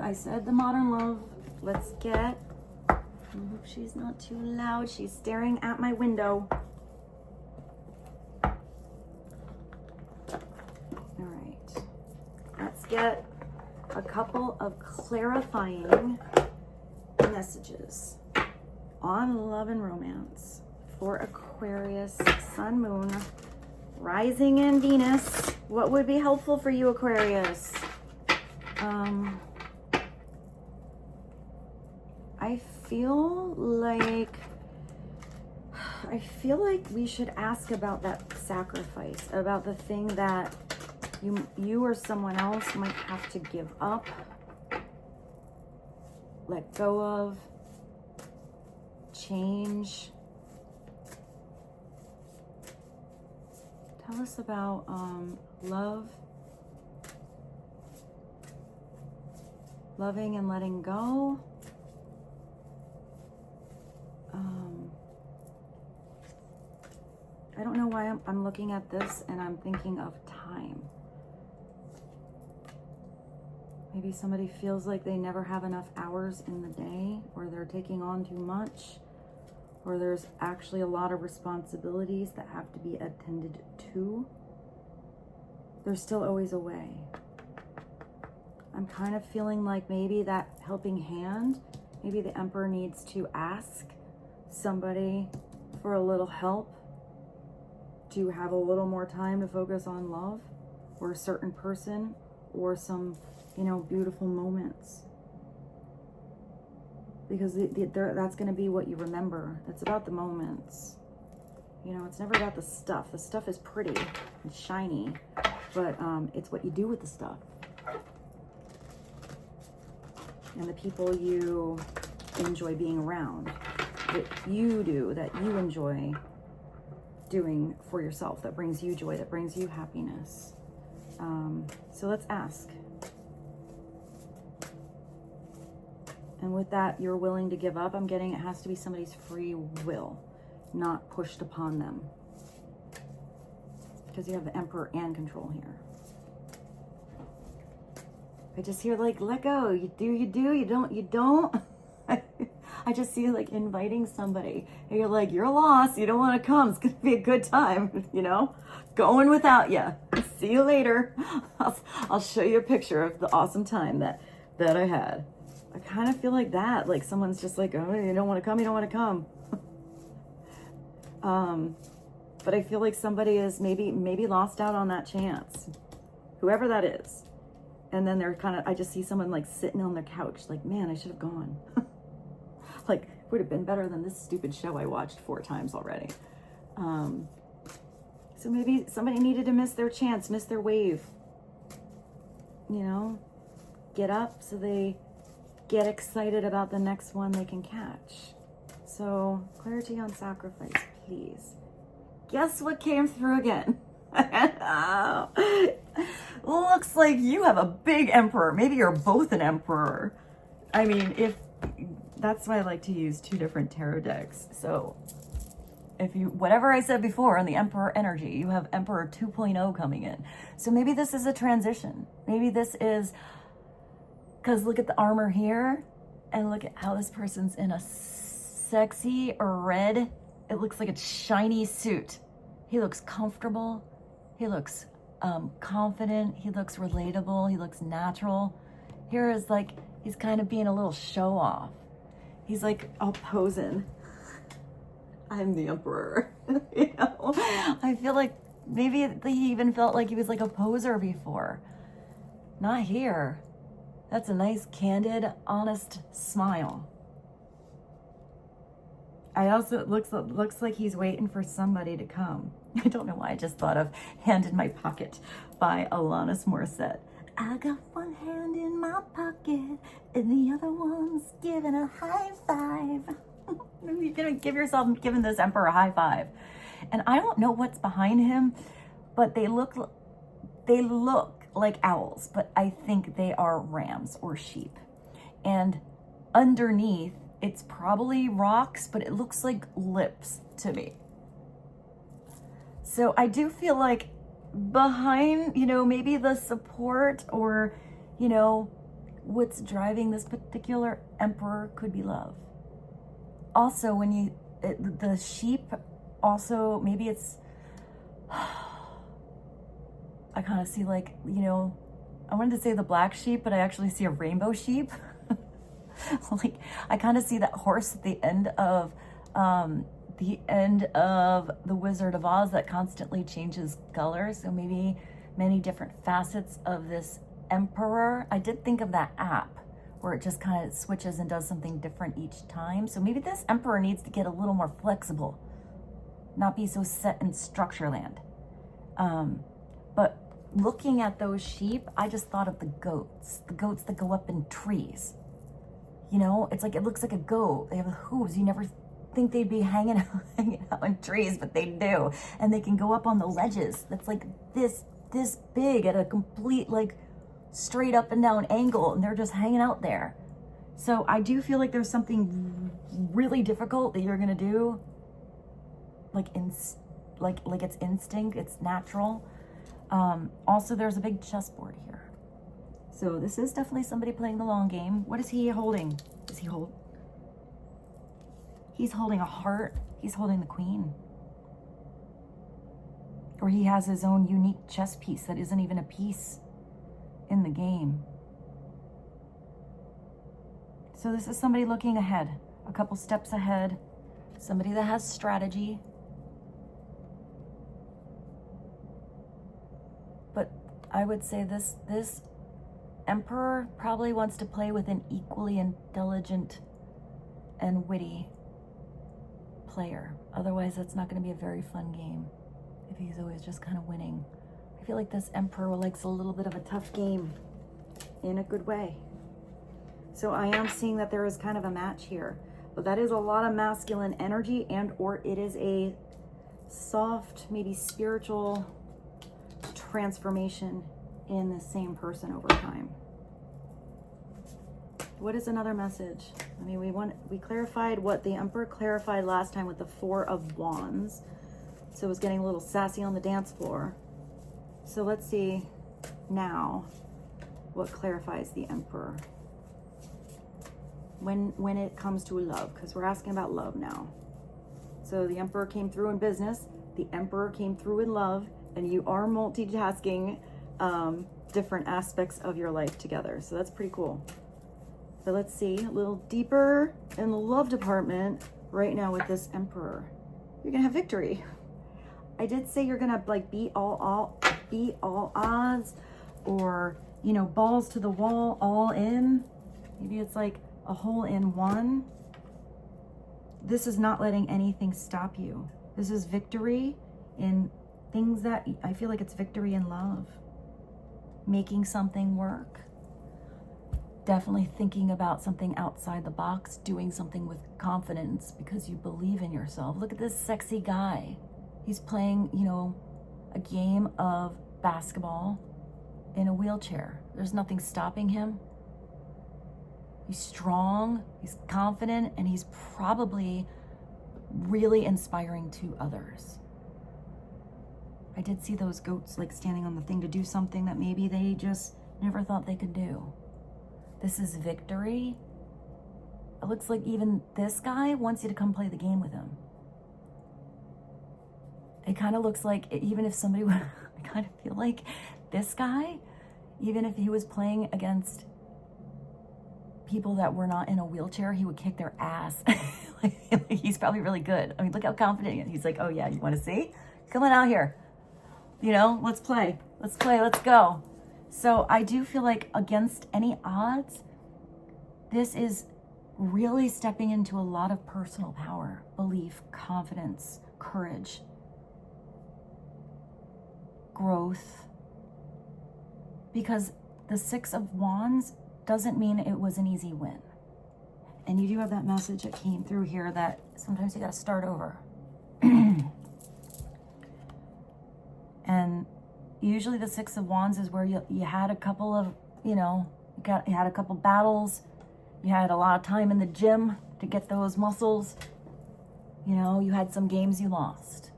I said the Modern Love. Let's get, I hope she's not too loud. She's staring at my window. All right. Let's get a couple of clarifying messages on love and romance for Aquarius, Sun, Moon, Rising, and Venus. What would be helpful for you, Aquarius? I feel like we should ask about that sacrifice, about the thing that you or someone else might have to give up, let go of, change. Tell us about love, loving and letting go. I don't know why I'm looking at this and I'm thinking of time. Maybe somebody feels like they never have enough hours in the day, or they're taking on too much, or there's actually a lot of responsibilities that have to be attended to. There's still always a way. I'm kind of feeling like maybe that helping hand, maybe the Emperor needs to ask somebody for a little help to have a little more time to focus on love, or a certain person, or some, beautiful moments. because that's going to be what you remember. It's about the moments. You know, it's never about the stuff. The stuff is pretty and shiny, but it's what you do with the stuff. And the people you enjoy being around, that you do, that you enjoy doing for yourself, that brings you joy, that brings you happiness. So let's ask. And with that, you're willing to give up. I'm getting it has to be somebody's free will, not pushed upon them. Because you have the Emperor and Control here. I just hear like, let go. You do, you don't. I just see like inviting somebody. And you're like, you're lost. You don't want to come. It's going to be a good time, you know? Going without you. See you later. I'll show you a picture of the awesome time that I had. I kind of feel like that. Like someone's just like, oh, you don't want to come. You don't want to come. But I feel like somebody is maybe lost out on that chance. Whoever that is. And then they're kind of, I just see someone like sitting on their couch, like, man, I should have gone. Like, would have been better than this stupid show I watched 4 times already. So maybe somebody needed to miss their chance, miss their wave. You know, get up so they get excited about the next one they can catch. So clarity on sacrifice, please. Guess what came through again? Looks like you have a big emperor. Maybe you're both an emperor. I mean, if that's why I like to use 2 different tarot decks. So if you, whatever I said before on the Emperor energy, you have Emperor 2.0 coming in. So maybe this is a transition. Maybe this is, because look at the armor here and look at how this person's in a sexy red. It looks like a shiny suit. He looks comfortable. He looks confident. He looks relatable. He looks natural. Here is like, he's kind of being a little show off. He's like all posing. I'm the emperor. You know? I feel like maybe he even felt like he was like a poser before. Not here. That's a nice, candid, honest smile. I also, it looks like he's waiting for somebody to come. I don't know why I just thought of Hand in My Pocket by Alanis Morissette. I got one hand in my pocket and the other one's giving a high five. You're gonna give yourself giving this emperor a high five. And I don't know what's behind him, but they look like owls, but I think they are rams or sheep. And underneath, it's probably rocks, but it looks like lips to me. So I do feel like behind, you know, maybe the support or, you know, what's driving this particular emperor could be love. Also, when the sheep, also, maybe it's, I kind of see like, you know, I wanted to say the black sheep, but I actually see a rainbow sheep. Like, I kind of see that horse at the end of the Wizard of Oz that constantly changes colors. So maybe many different facets of this emperor. I did think of that app where it just kind of switches and does something different each time. So maybe this emperor needs to get a little more flexible, not be so set in structure land. But looking at those sheep, I just thought of the goats that go up in trees. You know, it's like, it looks like a goat. They have hooves. You never think they'd be hanging out in trees, but they do. And they can go up on the ledges. That's like this big at a complete, like, straight up and down angle, and they're just hanging out there. So I do feel like there's something really difficult that you're gonna do, like it's instinct, it's natural. Also, there's a big chessboard here. So this is definitely somebody playing the long game. What is he holding? He's holding a heart. He's holding the queen. Or he has his own unique chess piece that isn't even a piece in the game. So this is somebody looking ahead, a couple steps ahead, somebody that has strategy. But I would say this emperor probably wants to play with an equally intelligent and witty player. Otherwise, that's not going to be a very fun game if he's always just kind of winning. I feel like this Emperor likes a little bit of a tough game in a good way. So I am seeing that there is kind of a match here, but that is a lot of masculine energy, and or it is a soft, maybe spiritual transformation in the same person over time. What is another message? I mean, we clarified what the Emperor clarified last time with the Four of Wands. So it was getting a little sassy on the dance floor. So let's see now what clarifies the Emperor when it comes to love, because we're asking about love now. So the Emperor came through in business, the Emperor came through in love, and you are multitasking different aspects of your life together. So that's pretty cool. But let's see a little deeper in the love department right now with this Emperor. You're gonna have victory. I did say you're gonna like beat all odds, or you know, balls to the wall, all in. Maybe it's like a hole in one. This is not letting anything stop you. This is victory in things that I feel like it's victory in love. Making something work. Definitely thinking about something outside the box, doing something with confidence because you believe in yourself. Look at this sexy guy. He's playing, you know, a game of basketball in a wheelchair. There's nothing stopping him. He's strong, he's confident, and he's probably really inspiring to others. I did see those goats like standing on the thing to do something that maybe they just never thought they could do. This is victory. It looks like even this guy wants you to come play the game with him. It kind of looks like even if somebody would, I kind of feel like this guy, even if he was playing against people that were not in a wheelchair, he would kick their ass. Like, he's probably really good. I mean, look how confident he is. He's like, oh yeah, you want to see? Come on out here. You know, let's play, let's go. So I do feel like against any odds, this is really stepping into a lot of personal power, belief, confidence, courage, growth. Because the Six of Wands doesn't mean it was an easy win. And you do have that message that came through here that sometimes you got to start over. And usually the Six of Wands is where you had a couple of, you know, you had a couple battles. You had a lot of time in the gym to get those muscles. You know, you had some games you lost.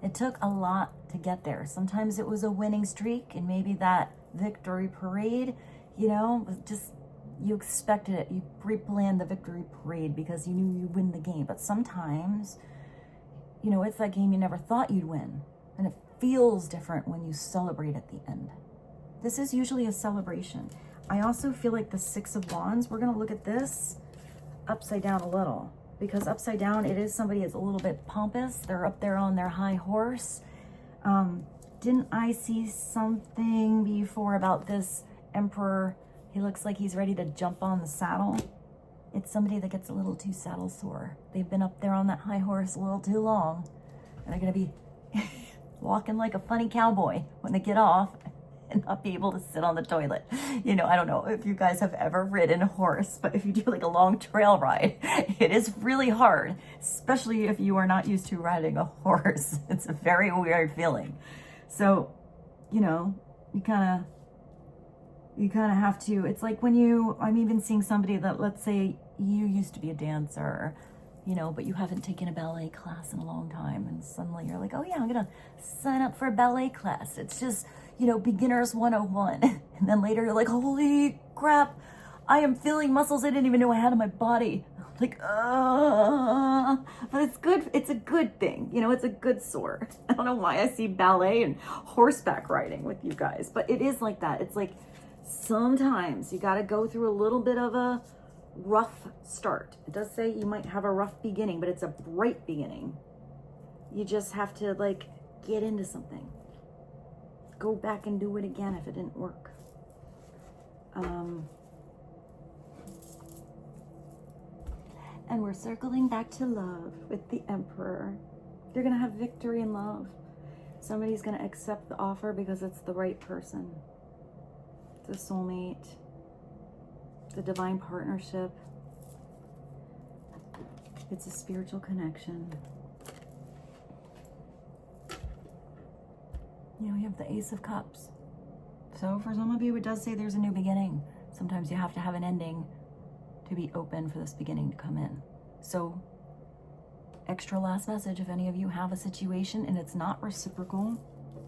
It took a lot to get there. Sometimes it was a winning streak, and maybe that victory parade, you know, was just, you expected it. You pre-planned the victory parade because you knew you'd win the game. But sometimes, you know, it's that game you never thought you'd win. And it feels different when you celebrate at the end. This is usually a celebration. I also feel like the Six of Wands, we're going to look at this upside down a little, because upside down, it is somebody that's a little bit pompous. They're up there on their high horse. Didn't I see something before about this Emperor? He looks like he's ready to jump on the saddle. It's somebody that gets a little too saddle sore. They've been up there on that high horse a little too long, and they're going to be walking like a funny cowboy when they get off and not be able to sit on the toilet. You know, I don't know if you guys have ever ridden a horse, but if you do like a long trail ride, it is really hard, especially if you are not used to riding a horse. It's a very weird feeling. So, you know, you kind of have to, it's like when I'm even seeing somebody that, let's say you used to be a dancer, you know, but you haven't taken a ballet class in a long time, and suddenly you're like, oh yeah, I'm gonna sign up for a ballet class. It's just, you know, beginners 101. And then later you're like, holy crap, I am feeling muscles I didn't even know I had in my body. Like, but it's good. It's a good thing. You know, it's a good sore. I don't know why I see ballet and horseback riding with you guys, but it is like that. It's like sometimes you got to go through a little bit of a rough start. It does say you might have a rough beginning, but it's a bright beginning. You just have to like get into something. Go back and do it again if it didn't work. And we're circling back to love with the Emperor. You're going to have victory in love. Somebody's going to accept the offer because it's the right person. The soulmate. The divine partnership. It's a spiritual connection. You know, you have the Ace of Cups. So for some of you, it does say there's a new beginning. Sometimes you have to have an ending to be open for this beginning to come in. So, extra last message, if any of you have a situation and it's not reciprocal,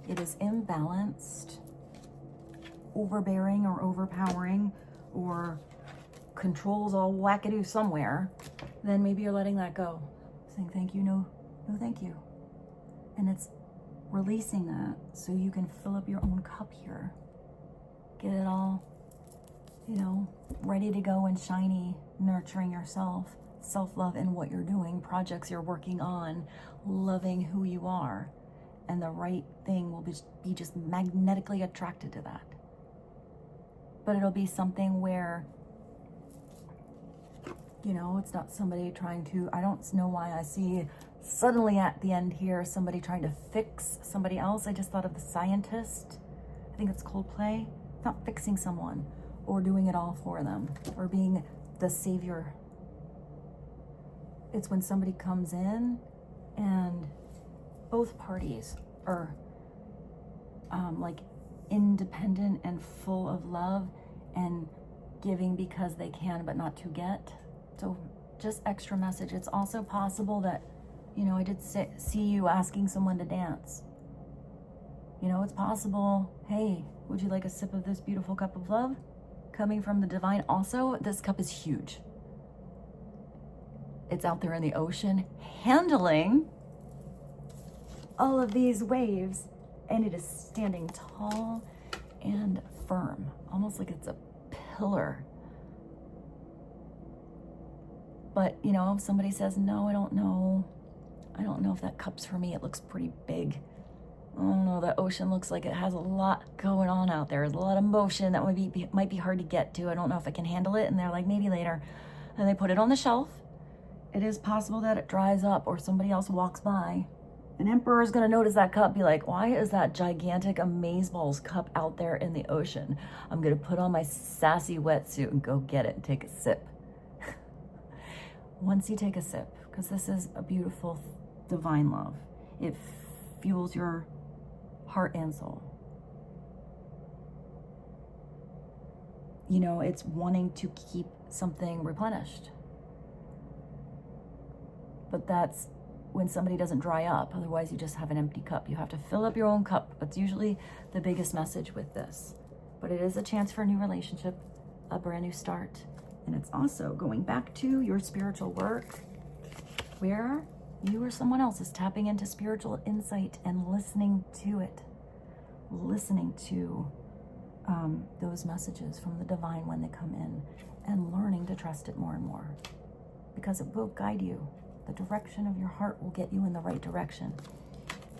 it is imbalanced, overbearing or overpowering, or controls all wackadoo somewhere, then maybe you're letting that go. Saying thank you, no thank you. And it's releasing that so you can fill up your own cup here. Get it all, you know, ready to go and shiny, nurturing yourself, self-love in what you're doing, projects you're working on, loving who you are. And the right thing will be just magnetically attracted to that. But it'll be something where, you know, it's not somebody trying to, I don't know why I see suddenly at the end here, somebody trying to fix somebody else. I just thought of the scientist. I think it's Coldplay. Not fixing someone or doing it all for them or being the savior. It's when somebody comes in and both parties are like independent and full of love and giving because they can but not to get. So just extra message. It's also possible that, you know, I did see you asking someone to dance. You know, it's possible, hey, would you like a sip of this beautiful cup of love? Coming from the divine. Also, this cup is huge. It's out there in the ocean, handling all of these waves, and it is standing tall and firm, almost like it's a pillar. But, you know, if somebody says, no, I don't know if that cup's for me, it looks pretty big. I don't know, the ocean looks like it has a lot going on out there. There's a lot of motion that might be hard to get to. I don't know if I can handle it. And they're like, maybe later. And they put it on the shelf. It is possible that it dries up or somebody else walks by. An emperor is going to notice that cup, be like, why is that gigantic amazeballs cup out there in the ocean? I'm going to put on my sassy wetsuit and go get it and take a sip. Once you take a sip, because this is a beautiful divine love, it fuels your heart and soul. You know, it's wanting to keep something replenished. But that's when somebody doesn't dry up. Otherwise, you just have an empty cup. You have to fill up your own cup. That's usually the biggest message with this. But it is a chance for a new relationship, a brand new start. And it's also going back to your spiritual work, where you or someone else is tapping into spiritual insight and listening to it. Listening to those messages from the divine when they come in and learning to trust it more and more. Because it will guide you. The direction of your heart will get you in the right direction.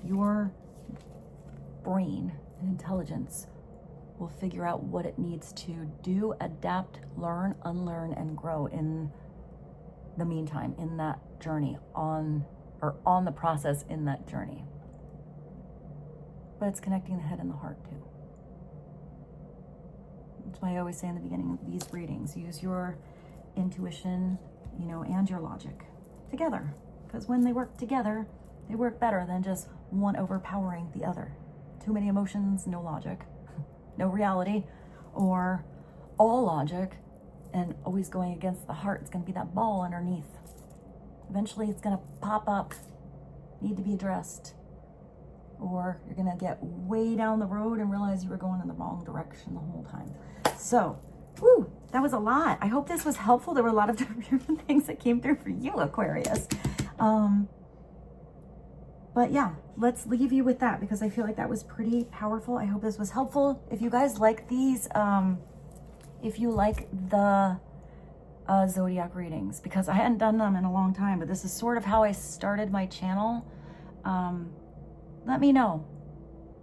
Your brain and intelligence will figure out what it needs to do, adapt, learn, unlearn, and grow in the meantime, in that journey, on the process in that journey. But it's connecting the head and the heart too. That's why I always say in the beginning of these readings, use your intuition, and your logic together. Because when they work together, they work better than just one overpowering the other. Too many emotions, no logic, no reality, or all logic and always going against the heart. It's going to be that ball underneath. Eventually it's going to pop up, need to be addressed. Or you're going to get way down the road and realize you were going in the wrong direction the whole time. So, that was a lot. I hope this was helpful. There were a lot of different things that came through for you, Aquarius. But yeah, let's leave you with that because I feel like that was pretty powerful. I hope this was helpful. If you guys like these, if you like the zodiac readings, because I hadn't done them in a long time, but this is sort of how I started my channel. Let me know.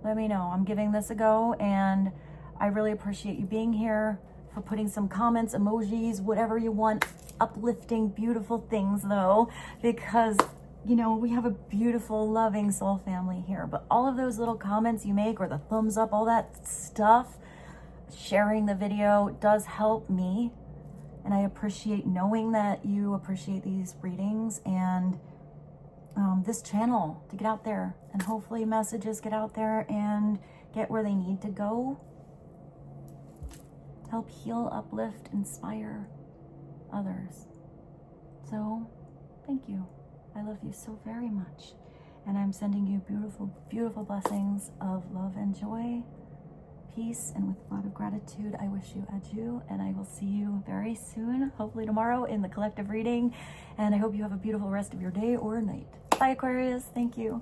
I'm giving this a go, and I really appreciate you being here. for putting some comments, emojis, whatever you want, uplifting, beautiful things though, because you know, we have a beautiful, loving soul family here. But all of those little comments you make, or the thumbs up, all that stuff, sharing the video does help me. And I appreciate knowing that you appreciate these readings and this channel to get out there. And hopefully messages get out there and get where they need to go. Help heal, uplift, inspire others. So, thank you. I love you so very much. And I'm sending you beautiful, beautiful blessings of love and joy, peace, and with a lot of gratitude, I wish you adieu. And I will see you very soon, hopefully tomorrow, in the collective reading. And I hope you have a beautiful rest of your day or night. Bye, Aquarius. Thank you.